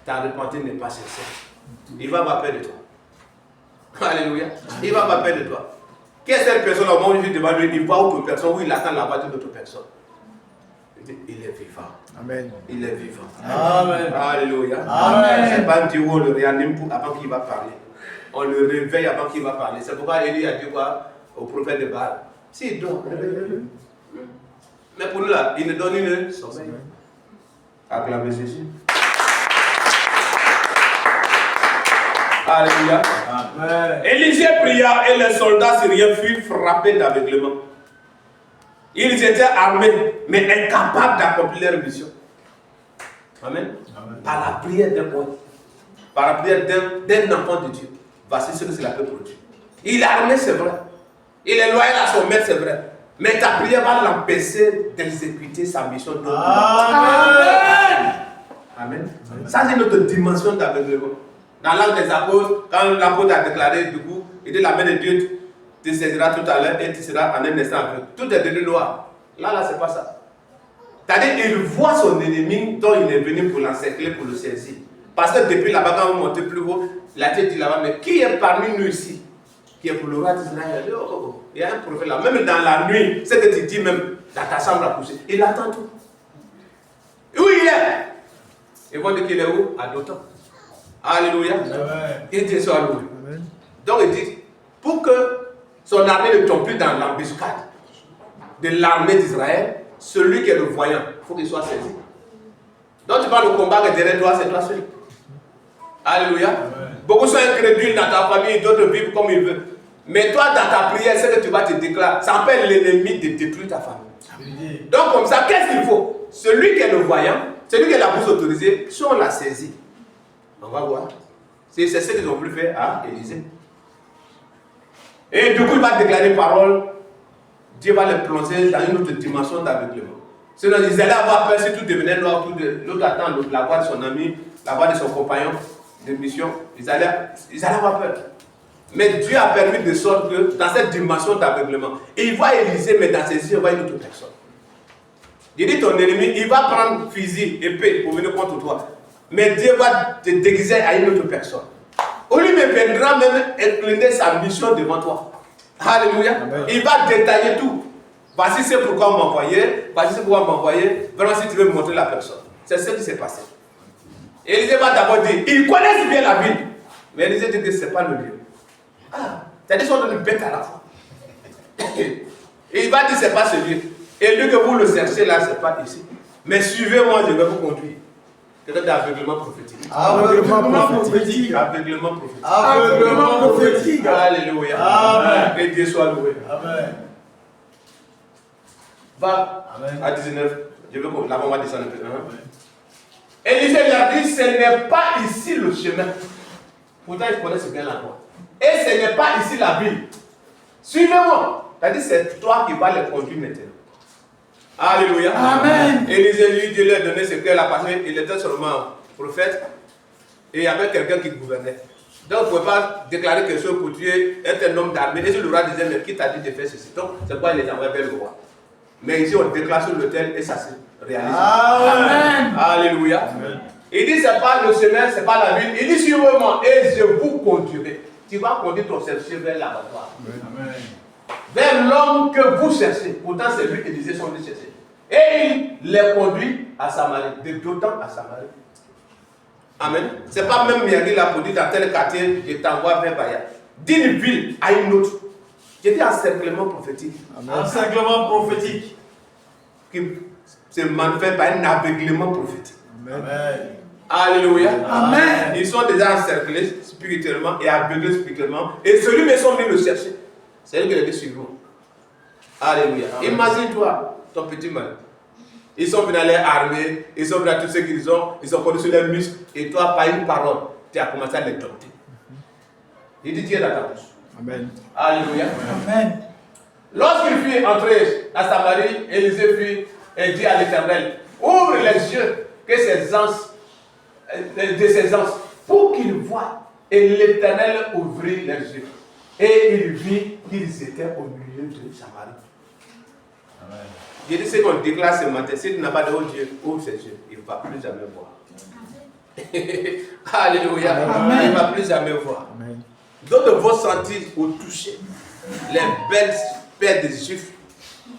Ta repentance n'est pas sincère. Il va avoir peur de toi. Alléluia. Il va avoir peur de toi. Qu'est-ce que cette personne au moment où je suis devant lui, il voit autre personne, où il attend la voiture d'autre personne. Il est vivant. Amen. Il est vivant. Amen. Alléluia. Amen. C'est pas un Dieu où on le réanime avant qu'il va parler. On le réveille avant qu'il va parler. C'est pourquoi Élie a dit quoi au prophète de Baal? S'il dort, réveillez-le. Mais pour nous là, il nous donne une sommeil. Acclamez Jésus. Alléluia. Amen. Élisée pria et les soldats syriens furent frappés d'aveuglement. Ils étaient armés, mais incapables d'accomplir leur mission. Amen. Amen. Par la prière d'un homme, par la prière d'un enfant de Dieu. Voici ce que cela peut produire. Il est armé, c'est vrai. Il est loyal à son maître, c'est vrai. Mais ta prière va l'empêcher d'exécuter sa mission. Amen. Amen. Ça, c'est notre dimension d'aveuglement. Dans l'âge des apôtres, quand l'apôtre a déclaré, du coup, il dit la main de Dieu te saisira tout à l'heure et tu seras en un instant aveugle. Tout est devenu noir. Là, c'est pas ça. C'est-à-dire, il voit son ennemi dont il est venu pour l'encercler, pour le saisir. Parce que depuis là-bas, quand vous montez plus haut, la tête dit là-bas, mais qui est parmi nous ici qui est pour le roi d'Israël? Il y a un prophète là. Même dans la nuit, ce que tu dis même dans ta chambre à coucher, il attend tout. Où il est? Ils vont dire qu'il est où? À Dothan. Alléluia. Et Dieu soit loué. Donc il dit, pour que son armée ne tombe plus dans l'embuscade de l'armée d'Israël, celui qui est le voyant, il faut qu'il soit saisi. Donc tu parles de combat que derrière toi, c'est toi seul. Alléluia. Beaucoup sont incrédules dans ta famille, d'autres vivent comme ils veulent. Mais toi, dans ta prière, ce que tu vas te déclarer, ça appelle l'ennemi de détruire ta famille. Donc comme ça, qu'est-ce qu'il faut? Celui qui est le voyant, celui qui est la bouche autorisée, si on l'a saisi, on va voir. C'est ce qu'ils ont voulu faire à Élisée. Et du coup, il va déclarer parole. Dieu va les plonger dans une autre dimension d'aveuglement. Sinon, ils allaient avoir peur si tout devenait noir autour de l'autre attend, la voix de son ami, la voix de son compagnon de mission. Ils allaient avoir peur. Mais Dieu a permis de sorte que dans cette dimension d'aveuglement, il va Élisée, mais dans ses yeux, il va une autre personne. Il dit ton ennemi, il va prendre fusil, épée pour venir contre toi. Mais Dieu va te déguiser à une autre personne. Ou lui me viendra même incliner sa mission devant toi. Alléluia. Amen. Il va détailler tout. Voici c'est pourquoi on m'a envoyé. Voici c'est pourquoi on m'a envoyé. Vraiment, si tu veux me montrer la personne. C'est ce qui s'est passé. Élisée va d'abord dire, ils connaissent bien la ville. Mais Élisée dit que ce n'est pas le lieu. Ah, c'est-à-dire qu'ils sont une bête à la fois. Et il va dire, ce n'est pas ce lieu. Et lui que vous le cherchez là, ce n'est pas ici. Mais suivez-moi, je vais vous conduire. C'est d'aveuglement prophétique. Aveuglement prophétique. Aveuglement prophétique. Aveuglement prophétique. Alléluia. Amen. Que Dieu soit loué. Amen. Va à 19. Je veux qu'on va descendre un peu. Élisée leur dit, ce n'est pas ici le chemin. Pourtant, ils connaissent bien la voie. Et ce n'est pas ici la ville. Suivez-moi. C'est-à-dire, c'est toi qui vas les conduire maintenant. Alléluia. Amen. Élisée lui, Dieu lui a donné ce qu'elle a passé. Il était seulement prophète. Et il y avait quelqu'un qui gouvernait. Donc, on ne pouvait pas déclarer quelque chose pour tuer un homme d'armée. Et si le roi disait, mais qui t'a dit de faire ceci? Donc, c'est pourquoi il les envoie vers le roi. Mais ici, on déclare sur l'autel et ça se réalise. Amen. Alléluia. Amen. Il dit, ce n'est pas le chemin, ce n'est pas la ville. Il dit, suivez-moi et je vous conduirai. Tu vas conduire ton serviteur vers l'abattoir. Amen. Vers l'homme que vous cherchez. Pourtant, c'est lui qui disait son venus chercher. Et il les conduit à Samarie, de Dothan à Samarie. Amen. Ce n'est pas même Myari là pour dire dans tel quartier, je t'envoie vers Baya. D'une ville à une autre. J'ai dit encerclement prophétique. Encerclement prophétique. Qui se manifeste par un aveuglement prophétique. Amen. Alléluia. Amen. Ils sont déjà encerclés spirituellement et aveuglés spirituellement. Et celui qui sont venus le chercher. C'est lui qui les dit suivant. Alléluia. Imagine-toi, ton petit mal. Ils sont venus à l'air armés, ils sont venus à tout ce qu'ils ont, ils ont connu sur leurs muscles, et toi, par une parole, tu as commencé à les dompter. Il dit Dieu dans ta bouche. Amen. Alléluia. Amen. Lorsqu'il fut entré à Samarie, Élisée fut et dit à l'Éternel, ouvre les yeux que ses anges, de ses anges, pour qu'ils voient. Et l'Éternel ouvrit les yeux. Et il vit qu'ils étaient au milieu de Samarie. Amen. J'ai dit ce qu'on déclare ce matin, si tu n'as pas de haut Dieu, ouvre ses yeux, il ne va plus jamais voir. Alléluia. Amen. Il ne va plus jamais voir. Amen. D'autres vont sentir ou toucher les belles paires des Juifs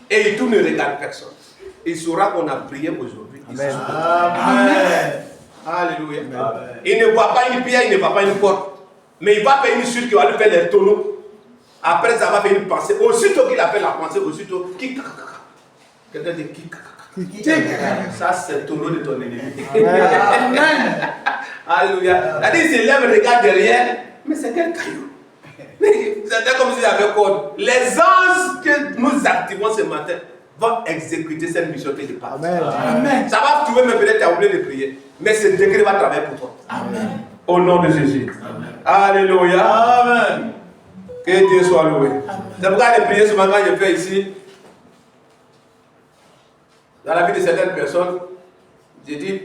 et ils tout ne regardent personne. il saura qu'on a prié aujourd'hui. Amen. Amen. Alléluia. Amen. Il ne voit pas une pierre, il ne voit pas une porte. Mais il va faire une suite qui va lui faire des tonneaux. Après, ça va faire une pensée. Aussitôt qu'il a fait la pensée, aussitôt, quelqu'un dit qui. Ça, c'est le tonneau de ton ennemi. Amen. Alléluia. C'est-à-dire, il se lève, regarde derrière, mais c'est quel caillou? C'est comme s'il y avait code. Les anges que nous activons ce matin vont exécuter cette mission que je parle. Amen. Ça va trouver, mais peut-être tu as oublié de prier. Mais ce décret va travailler pour toi. Amen. Au nom de Jésus. Amen. Alléluia. Amen. Que Dieu soit loué. C'est pourquoi les prières ce matin, je fais ici. Dans la vie de certaines personnes, je dis,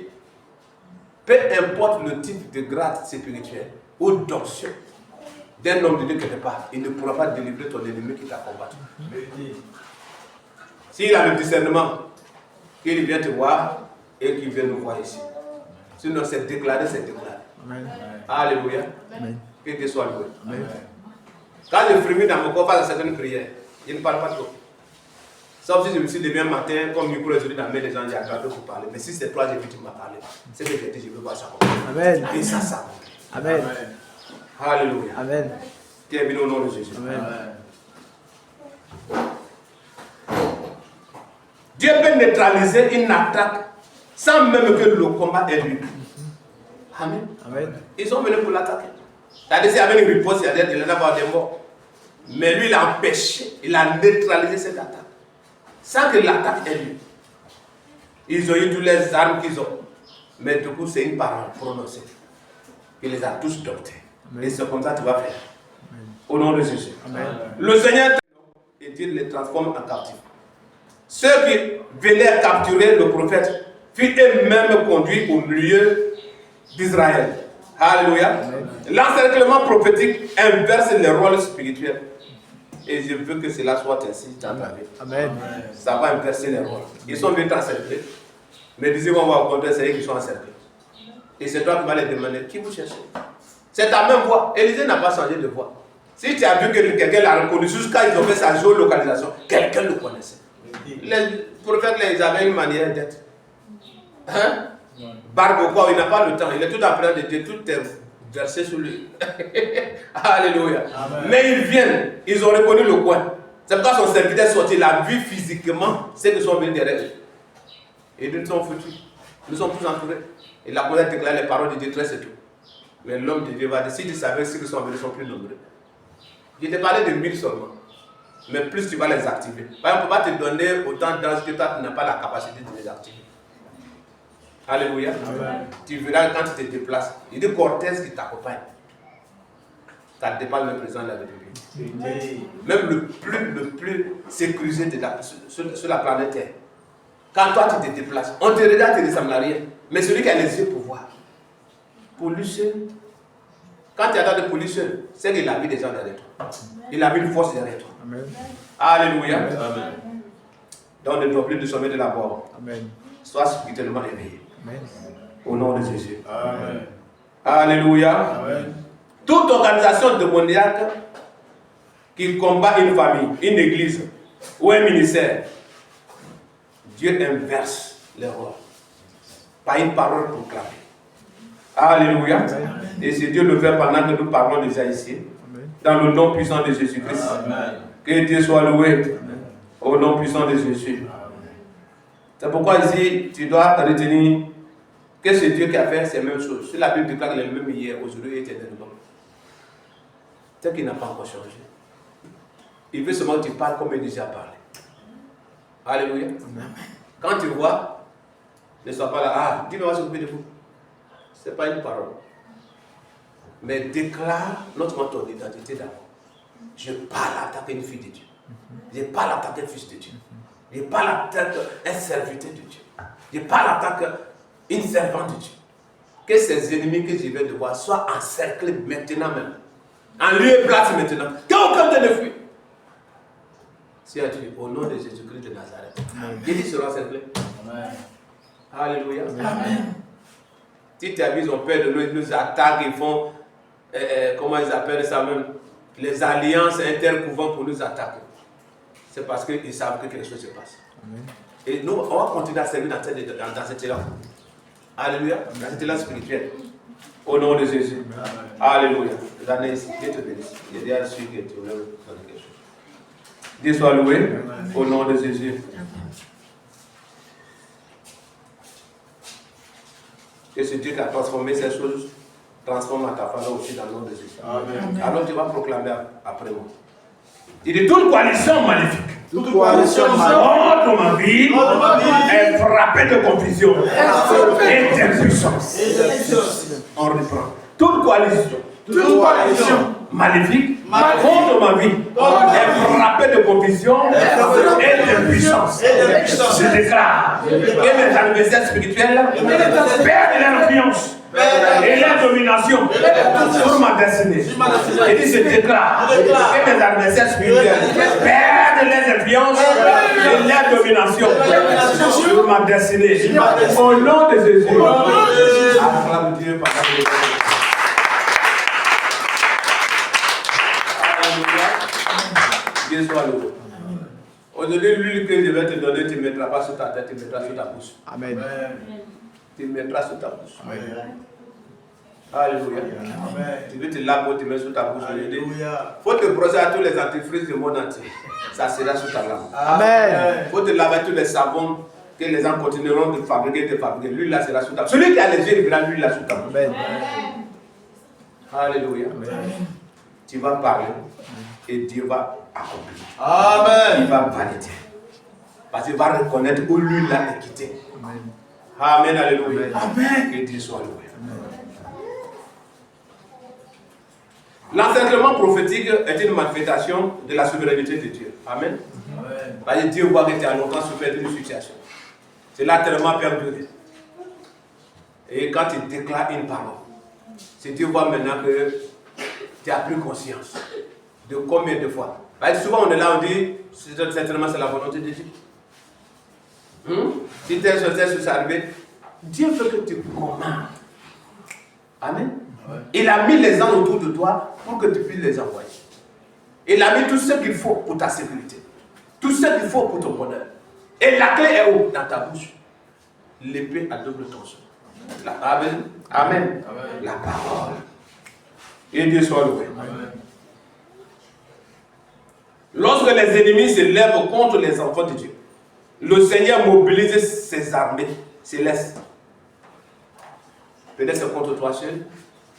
peu importe le type de grade spirituel ou d'onction d'un homme de Dieu quelque part, il ne pourra pas délivrer ton ennemi qui t'a combattu. S'il a le discernement, qu'il vient te voir et qu'il vient nous voir ici. Sinon, c'est déclaré, c'est déclaré. Amen. Alléluia. Amen. Que Dieu soit loué. Amen. Quand je frémis dans mon corps face à certaines prières, je ne parle pas trop. Sauf si je me suis levé un matin, comme micro aujourd'hui dans la main des gens, j'ai attrapé pour parler. Mais si c'est toi, j'ai vu que tu m'as parlé. C'est que j'ai dit, je veux voir ça. Amen. Et ça, ça. Amen. Alléluia. Amen. Tu es béni au nom de Jésus. Amen. Dieu peut neutraliser une attaque sans même que le combat ait lieu. Amen. Amen. Ils sont venus pour l'attaquer. C'est-à-dire qu'il y avait une riposte, il y a des morts. Mais lui, il a empêché, il a neutralisé cette attaque. Sans que l'attaque ait lieu. Ils ont eu toutes les armes qu'ils ont. Mais du coup, c'est une parole prononcée. Il les a tous domptés. Et c'est comme ça que tu vas faire. Amen. Au nom de Jésus. Amen. Le Seigneur, et Dieu les transforme en captifs. Ceux qui venaient capturer le prophète furent eux-mêmes conduits au milieu d'Israël. Alléluia. L'encerclement prophétique inverse les rôles spirituels. Et je veux que cela soit ainsi dans ta vie. Amen. Ça va inverser les rôles. Ils sont venus t'encercler. Mais disons qu'on va au contraire, c'est eux qui sont encerclés. Et c'est toi qui vas les demander, qui vous cherchez? C'est ta même voix. Élisée n'a pas changé de voix. Si tu as vu que quelqu'un l'a reconnu, jusqu'à ils ont fait sa géolocalisation, quelqu'un le connaissait. Les prophètes, là, ils avaient une manière d'être. Hein? Barbe quoi, il n'a pas le temps. Il est tout en train de dire, tout est versé sur lui. Alléluia. Amen. Mais ils viennent, ils ont reconnu le coin. C'est pourquoi son serviteur est sorti, il a vu physiquement ceux qui sont venus derrière eux. Et ils sont foutus. Nous sommes tous entourés. Et la police a déclaré les paroles de détresse et tout. Mais l'homme de Dieu va dire, si tu savais ceux qui sont venus sont plus nombreux. Je t'ai parlé de 1000 seulement. Mais plus tu vas les activer. On ne peut pas te donner autant d'anges que toi, tu n'as pas la capacité de les activer. Alléluia. Amen. Tu verras quand tu te déplaces, il y a des cortèges qui t'accompagnent. Ça dépasse le président de la République. Même le plus sécurisé sur la planète Terre. Quand toi tu te déplaces, on te regarde, tu ne ressembles à rien. Mais celui qui a les yeux pour voir. Pollution. Quand tu attends de pollution, c'est qu'il a vu des gens derrière toi. Il a vu une force derrière toi. Amen. Alléluia. Amen. Donc ne dois plus de sommet de la mort. Amen. Sois spirituellement éveillé. Amen. Au nom de Jésus. Amen. Alléluia. Amen. Toute organisation démoniaque qui combat une famille, une église ou un ministère, Dieu inverse les rôles par une parole proclamée. Alléluia. Amen. Et c'est Dieu le fait pendant que nous parlons déjà ici. Amen. Dans le nom puissant de Jésus-Christ. Que Dieu soit loué. Amen. Au nom puissant de Jésus. C'est pourquoi ici, tu dois retenir que c'est Dieu qui a fait ces mêmes choses. Si la Bible déclare qu'il est le même hier, aujourd'hui et éternellement. C'est qu'il n'a pas encore changé. Il veut seulement que tu parles comme il déjà parlé. Alléluia. Amen. Quand tu vois, ne sois pas là, ah, Dieu va s'occuper de vous. Ce n'est pas une parole. Mais déclare notamment ton identité d'abord. Je parle en tant qu'une fille de Dieu. Je parle en tant qu'un fils de Dieu. Je parle en tant qu'un serviteur de Dieu. Je parle en tant qu'une servante de Dieu. Que ces ennemis que je viens de voir soient encerclés maintenant même. En lieu et place maintenant. Qu'aucun ne fuit. Si tu dis au nom de Jésus-Christ de Nazareth, ils seront encerclés. Alléluia. Amen. Si tu as vu, ils ont peur de nous, ils nous attaquent, ils font, comment ils appellent ça même, les alliances intercouvents pour nous attaquer. C'est parce qu'ils savent que quelque chose se passe. Amen. Et nous, on va continuer à servir dans cet élan. Alléluia. Dans cet élan spirituel. Au nom de Jésus. Alléluia. Anaïs, Dieu te bénisse. Il y a déjà su que tu voulais donner quelque chose. Dieu soit loué. Au nom de Jésus. Que ce Dieu qui a transformé ces choses transforme ta famille aussi dans le nom de Jésus. Amen. Alors tu vas proclamer après moi. Il dit toute coalition maléfique. Toute coalition contre ma vie est frappée de confusion et d'impuissance. On reprend. Toute coalition maléfique contre ma vie est frappée de confusion et d'impuissance. Je déclare que mes adversaires spirituels perdent leur influence et leur domination sur ma destinée. Et dit, je déclare que mes adversaires spirituels perdent les influences et leur domination sur ma destinée. Au nom de Jésus. Acclame Dieu par la gloire. Dieu soit loué. Aujourd'hui, l'huile que je vais te donner, tu ne mettras pas sur ta tête, tu mettras sur ta bouche. Amen. Tu mettras sur ta bouche. Amen. Alléluia. Amen. Tu veux te laver, tu mets sur ta bouche. Il faut te brosser à tous les antifrices du monde entier. Ça sera sur ta langue. Amen. Il faut te laver tous les savons que les gens continueront de fabriquer. L'huile là sera sur ta bouche. Celui qui a les yeux, il verra l'huile là sur ta bouche. Amen. Alléluia. Amen. Tu vas parler et Dieu va accomplir. Amen. Il va valider. Parce qu'il va reconnaître où l'huile là est quittée. Amen. Alléluia. Amen. Que Dieu soit loué. L'encerclement prophétique est une manifestation de la souveraineté de Dieu. Amen. Parce que Dieu voit que tu as longtemps souffert d'une situation. C'est là tellement perduré. Et quand tu déclares une parole, c'est Dieu voit maintenant que tu as pris conscience de combien de fois. Parce que souvent on est là, on dit, certainement c'est la volonté de Dieu. Si telle chose est arrivé, Dieu veut que tu commandes. Amen. Il a mis les gens autour de toi pour que tu puisses les envoyer. Il a mis tout ce qu'il faut pour ta sécurité. Tout ce qu'il faut pour ton bonheur. Et la clé est où? Dans ta bouche. L'épée à double tranchant. Amen. Amen. La parole. Et Dieu soit loué. Lorsque les ennemis se lèvent contre les enfants de Dieu, le Seigneur mobilise ses armées célestes. Peut-être c'est contre toi seul,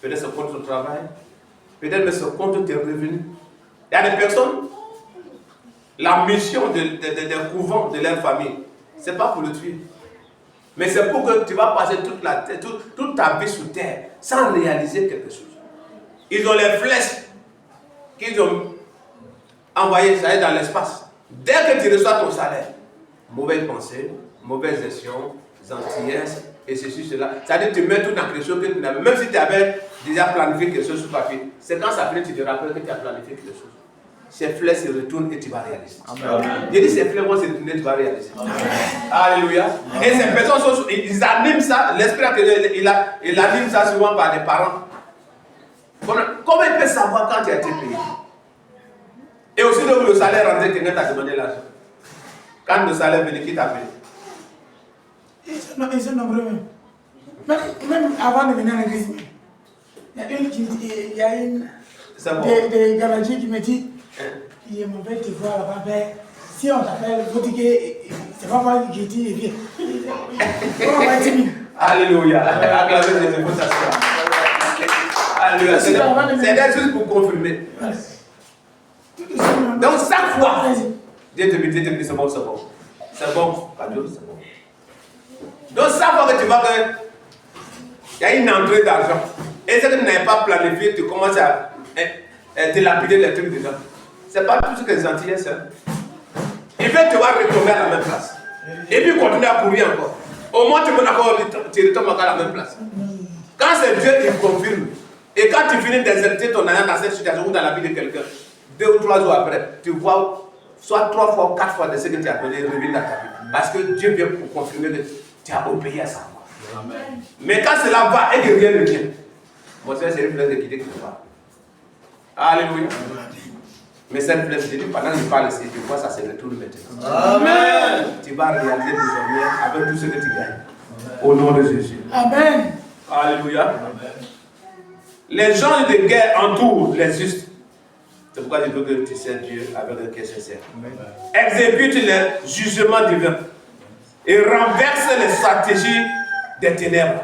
peut-être c'est contre ton travail, peut-être c'est contre tes revenus. Il y a des personnes, la mission des couvents de leur famille, ce n'est pas pour le tuer. Mais c'est pour que tu vas passer toute ta vie sur terre sans réaliser quelque chose. Ils ont les flèches qu'ils ont envoyées dans l'espace. Dès que tu reçois ton salaire, mauvaise pensée, mauvaise gestion, gentillesse, et ceci, cela. C'est-à-dire que tu mets tout dans quelque chose que tu n'as. Même si tu avais déjà planifié quelque chose sur papier, c'est quand ça finit, tu te rappelles que tu as planifié quelque chose. Ces flèches se retournent et tu vas réaliser. Amen. J'ai dit ces flèches vont se retourner et tu vas réaliser. Amen. Alléluia. Amen. Et ces personnes, ils animent ça, l'esprit, il anime ça souvent par des parents. Comment il peut savoir quand tu as été payé? Et aussi, donc, le salaire rentré, quelqu'un t'a demandé l'argent. Quand le salaire venait, qui t'a payé? Ils sont nombreux même. Même avant de venir à l'église, il y a une des garagiers qui me dit, il m'en fait te voir là-bas, mais si on t'appelle, il faut dire que c'est pas moi qui dis, et puis, alléluia. Acclamez Jésus pour s'asseoir. Alléluia. C'est juste pour confirmer. Donc chaque fois, Dieu te dit, c'est bon, c'est bon. C'est bon, cadeau, c'est bon. Donc chaque fois que tu vois qu'il y a une entrée d'argent, et ce que tu n'avais pas planifié, tu commences à dilapider les trucs dedans. Ce n'est pas tout ce que les gentillesses. Il veut te voir retomber à la même place. Et puis continuer à courir encore. Au moins tu retombes encore à la même place. Quand c'est Dieu qui confirme, et quand tu finis d'exercer ton alliance dans cette situation ou dans la vie de quelqu'un, 2 ou 3 jours après, tu vois soit 3 fois ou 4 fois de ce que tu as donné revenir dans ta vie. Parce que Dieu vient pour confirmer que tu as obéi à sa voix. Amen. Mais quand cela va et que rien ne vient, mon Seigneur, c'est une place de quitter quelque part. Alléluia. Mais cette flèche, je dis, pendant que je parle ici, tu vois, ça se retourne maintenant. Amen. Tu vas réaliser désormais avec tout ce que tu gagnes. Au nom de Jésus. Amen. Alléluia. Les gens de guerre entourent les justes. C'est pourquoi je veux que tu sers Dieu avec un cœur sincère. Exécute les jugements divins et renverse les stratégies des ténèbres.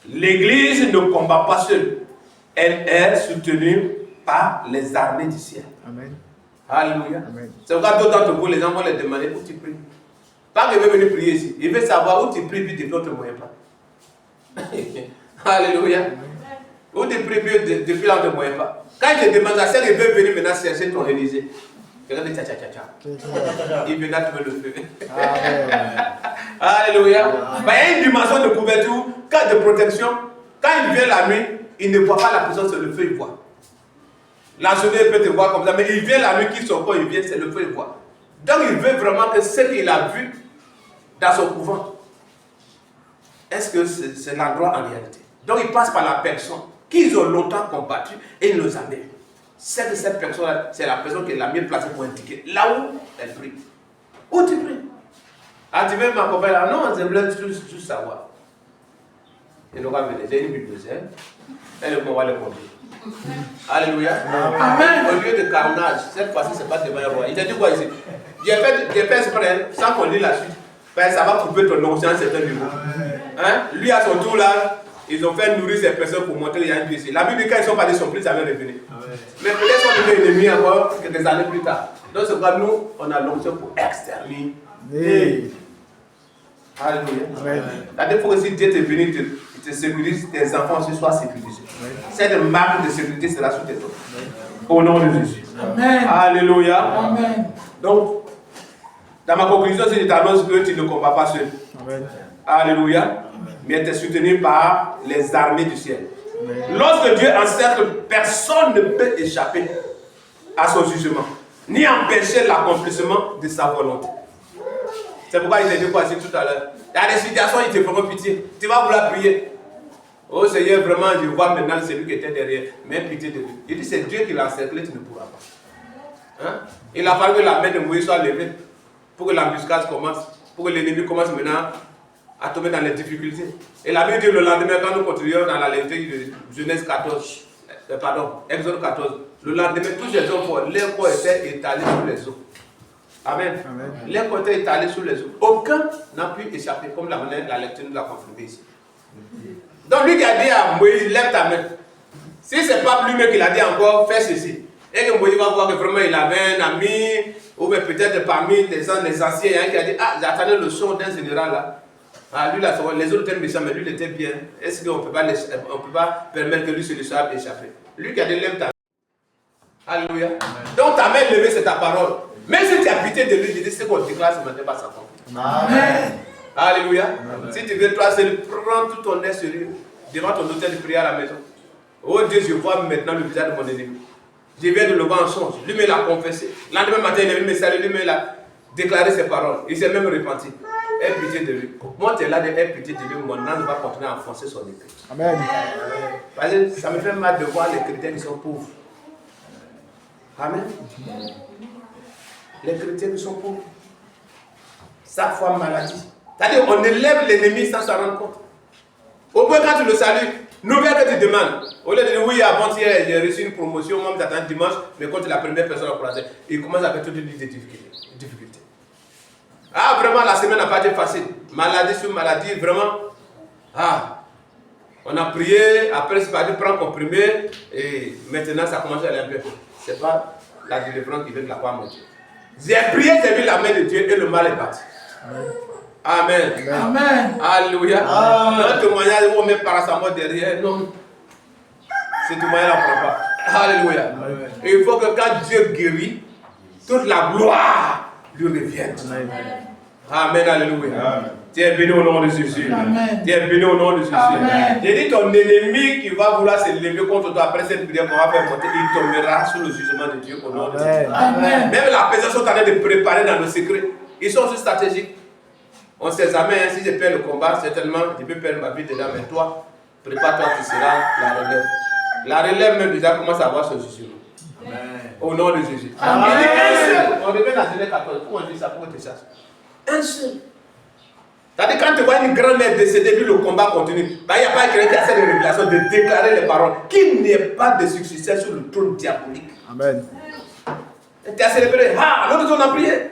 L'Église ne combat pas seule. Elle est soutenue par les armées du ciel. Amen. Alléluia. C'est pourquoi d'autres d'entre vous, les gens vont les demander où tu pries. Pas qu'il veut venir prier ici. Il veut savoir où tu pries, puis depuis on ne te moyen pas. Alléluia. Où tu pries, puis depuis là on ne te moyen pas. Quand il te demande, ça, il veut venir maintenant chercher ton Élysée. Regarde, tcha tcha tcha. Il viendra trouver le feu. Alléluia. Il y a une dimension de couverture, de protection. Quand il vient la nuit, il ne voit pas la présence de le feu, il voit. La journée, il peut te voir comme ça, mais il vient la nuit, qui son corps, il vient, c'est le feu, il voit. Donc il veut vraiment que ce qu'il a vu dans son couvent, est-ce que c'est l'endroit en réalité? Donc il passe par la personne qu'ils ont longtemps combattu et il nous amène. C'est que cette personne-là, c'est la personne qui l'a mieux placée pour indiquer là où elle prie. Où tu pries? Ah, tu veux m'accompagner là? Non, j'aimerais juste savoir. Il n'aura pas venu. J'ai une Bible, elle va le conduire. Alléluia. Amen. Au lieu de carnage, cette fois-ci, ce n'est pas devant un roi. Il t'a dit quoi ici? J'ai fait exprès, sans qu'on lit la suite. Ben, ça va couper ton onction à un certain niveau. Hein? Lui, à son tour, là, ils ont fait nourrir ces personnes pour montrer qu'il y a une blessure. La Bible dit quand ils sont partis surpris, ça va revenir. Mais peut-être qu'ils sont devenus ennemis encore quelques années plus tard. Donc, c'est pourquoi nous, on a l'onction pour exterminer. Alléluia. Il faut que si Dieu t'est venu, te sécurise, tes enfants aussi soient sécurisés. Cette marque de sécurité sera sous tes doigts. Au nom de Jésus. Amen. Alléluia. Amen. Donc, dans ma conclusion, c'est que tu annonces que tu ne combats pas seul. Amen. Alléluia. Mais tu es soutenu par les armées du ciel. Amen. Lorsque Dieu encercle, personne ne peut échapper à son jugement, ni empêcher l'accomplissement de sa volonté. C'est pourquoi il t'a dit quoi ici tout à l'heure. Il y a des situations, il te feront pitié. Tu vas vouloir prier. Oh Seigneur, vraiment, je vois maintenant celui qui était derrière. Mais pitié de lui. Il dit, c'est Dieu qui l'a encerclé, tu ne pourras pas. Hein? Il a fallu que la main de Moïse soit levée pour que l'embuscade commence, pour que l'ennemi commence maintenant à tomber dans les difficultés. Et la Bible dit le lendemain, quand nous continuons dans la lecture de Genèse 14, Exode 14, le lendemain, tous les hommes forts, leur corps était étalé sur les eaux. Amen. Leur corps était étalé sur les eaux. Aucun n'a pu échapper, comme la lecture nous l'a confirmé ici. Donc lui qui a dit à Moïse, lève ta main. Si ce n'est pas lui-même qui l'a dit encore, fais ceci. Et que Moïse va voir que vraiment il avait un ami, ou peut-être parmi les anciens, qui a dit, ah, j'attendais le son d'un général là. Ah, lui là, les autres étaient méchants, mais lui il était bien. Est-ce qu'on ne peut pas permettre que lui se soit échappé? Lui qui a dit, lève ta main. Alléluia. Donc ta main levée, c'est ta parole. Même si tu as pitié de lui, je dis, c'est qu'on déclare ce matin, pas sa parole. Amen. Alléluia. Amen. Si tu veux, toi seul, prends tout ton air sérieux devant ton hôtel de prière à la maison. Oh Dieu, je vois maintenant le visage de mon ennemi. Je viens de le voir en songe. Lui-même l'a confessé. L'endemain matin, il est venu me saluer. Lui-même l'a déclaré ses paroles. Il s'est même repenti. Aie pitié de lui. Moi, tu es là de aie pitié de lui. Mon âme va continuer à enfoncer son épée. Amen. Parce que ça me fait mal de voir les chrétiens qui sont pauvres. Amen. Les chrétiens qui sont pauvres. Chaque fois maladie. C'est-à-dire on élève l'ennemi sans s'en rendre compte. Au point quand tu le salues, nouvelle que tu demandes. Au lieu de dire oui, avant-hier j'ai reçu une promotion, moi j'attends dimanche, mais quand tu es la première personne à croiser, il commence avec toute une liste de difficultés. Ah vraiment la semaine n'a pas été facile. Maladie sur maladie, vraiment. Ah, on a prié, après c'est parti prendre comprimé, et maintenant ça commence à aller un peu. C'est pas la délivrance qui vient de la part de Dieu. J'ai prié, j'ai vu la main de Dieu et le mal est parti. Amen. Amen. Alléluia. Un témoignage où on met paracétamol derrière, non. Ce témoignage-là, on ne prend pas. Alléluia. Et il faut que quand Dieu guérit, toute la gloire lui revienne. Amen. Alléluia. Tu es béni au nom de Jésus. Amen. Tu es béni au nom de Jésus. J'ai dit ton ennemi qui va vouloir se lever contre toi après cette prière qu'on va faire monter, il tombera sous le jugement de Dieu au nom de Jésus. Amen. Même la personne sont en train de préparer dans le secret. Ils sont aussi stratégiques. On sait jamais, hein, si je perds le combat, certainement, je peux perdre ma vie dedans, mais toi, prépare-toi, tu seras la relève. La relève même déjà commence à avoir ce jugement. Au nom de Jésus. Amen. Il dit un seul. On revient dans Genèse 14. Pourquoi on dit ça? Pourquoi tu cherches? Un seul. C'est-à-dire quand tu vois une grand-mère décédée, puis le combat continue, il n'y a pas quelqu'un qui a cette révélation de déclarer les paroles. Qu'il n'y ait pas de successeur sur le trône diabolique. Amen. Tu as célébré. Ah, l'autre jour on a prié.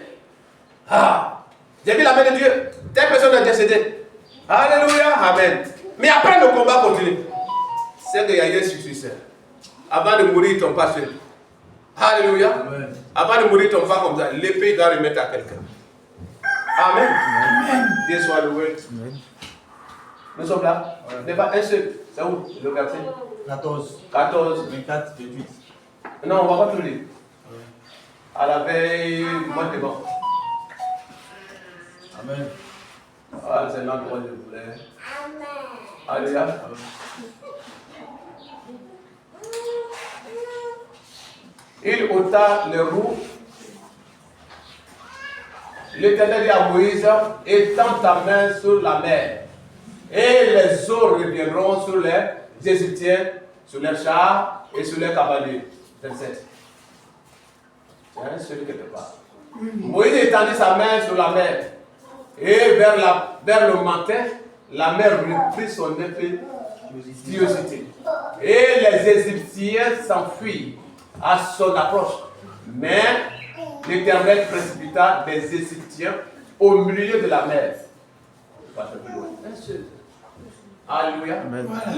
Ah, j'ai vu la main de Dieu. Telle personne est décédée. Alléluia. Amen. Mais après le combat continue. C'est qu'il y a eu un successeur. Avant de mourir, ils ne tombent pas seul. Alléluia. Amen. Avant de mourir, ils ne tombent pas comme ça. L'épée doit remettre à quelqu'un. Amen. Amen. Dieu soit loué. Nous sommes là. Il n'est pas un seul. C'est où le verset? 14. 14. 24, 28. Non, on ne va pas tout lire. À la veille, moi c'est bon. Amen. Ah, c'est l'endroit où je voulais. Alléluia. Il ôta les roues. L'Éternel dit à Moïse, étends ta main sur la mer, et les eaux reviendront sur les Égyptiens, sur leurs chars et sur leurs cavaliers. 27. C'est un seul quelque part. Moïse étendit sa main sur la mer, et vers le matin, la mer reprit son impétuosité. Et les Égyptiens s'enfuirent à son approche. Mais l'Éternel précipita des Égyptiens au milieu de la mer. Alléluia.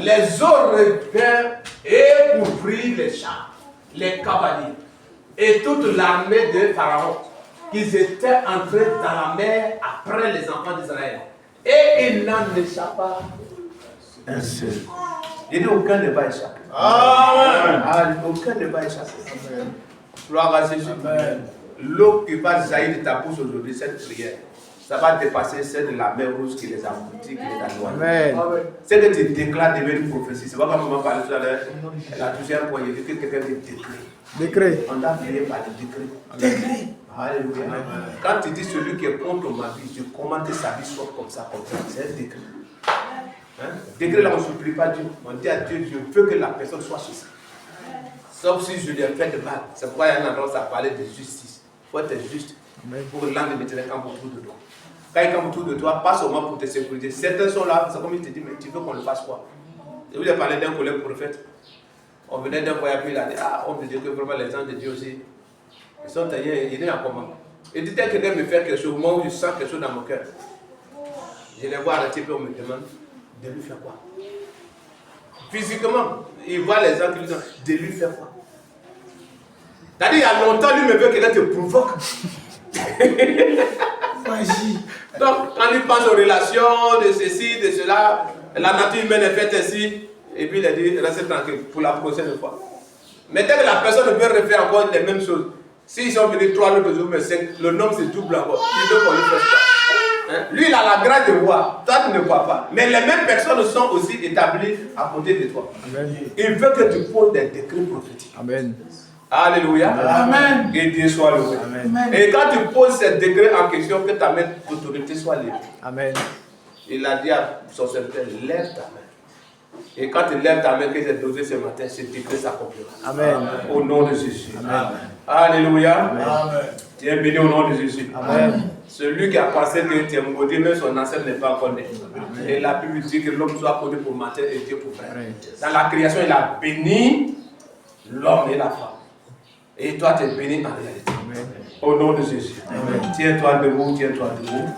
Les eaux revinrent et couvrirent les chars, les cavaliers et toute l'armée de Pharaon, qu'ils étaient entrés dans la mer après les enfants d'Israël. Et il n'en échappa un seul. Il dit aucun ne va échapper. Amen. Aucun ne va échapper. Amen. Gloire à Jésus. Amen. L'eau qui va jaillir de ta bouche aujourd'hui, cette prière, ça va dépasser celle de la mer rouge qui les a aboutis, qui les a noyés. C'est que tu déclares devient une prophétie. C'est pas comme on m'a parlé tout à l'heure. Elle a touché un point, il dit que quelqu'un dit décret. Décret. On t'a prié par le décret. Décret. Alléluia. Quand tu dis celui qui est contre ma vie, je commande que sa vie soit comme ça, c'est un décret. Hein? Décret là, on ne supplie pas Dieu. On dit à Dieu, je veux que la personne soit sur ça. Sauf si je lui ai fait de mal. C'est pourquoi il y a un endroit où ça parlait de justice. Il faut être juste pour que l'ange de l'Éternel campe autour de toi. Quand il campe autour de toi, pas seulement pour te sécuriser. Certains sont là, c'est comme il te dit, mais tu veux qu'on le fasse quoi? Je vous ai parlé d'un collègue prophète. On venait d'un voyage, puis il a dit, ah, on me dit que vraiment les anges de Dieu aussi, ils sont taillés, il est en comment? Il dit, dès que quelqu'un me fait quelque chose, au moment où je sens quelque chose dans mon cœur, je les vois arrêter, puis on me demande de lui faire quoi? Physiquement, il voit les gens qui lui disent, de lui faire quoi? C'est-à-dire, il y a longtemps, lui me veut que quelqu'un te provoque. Donc, quand il pense aux relations, de ceci, de cela, la nature humaine est faite ainsi, et puis il a dit, restez tranquille pour la prochaine fois. Mais dès que la personne veut refaire encore les mêmes choses, s'ils sont venus 3 l'autre jour, mais 5, le nombre se double encore. Il veut qu'on lui fasse ça. Hein? Lui, il a la grâce de voir, toi tu ne vois pas. Mais les mêmes personnes sont aussi établies à côté de toi. Amen. Il veut que tu poses des décrets prophétiques. Amen. Alléluia. Amen. Et Dieu soit loué. Amen. Et quand tu poses ces décrets en question, que ta main d'autorité soit levée. Amen. Il a dit à son serviteur, lève ta main. Et quand tu lèves ta main que j'ai dosé ce matin, ce décret s'accomplira. Amen. Au nom de Jésus. Amen. Alléluia. Amen. Tu es béni au nom de Jésus. Amen. Celui qui a pensé que tu es maudit, même son ancêtre n'est pas encore né. Et la Bible dit que l'homme soit connu pour matin et Dieu pour frère. Dans la création, il a béni l'homme et la femme. Et toi, tu es béni en réalité. Amen. Au nom de Jésus. Tiens-toi debout, tiens-toi debout.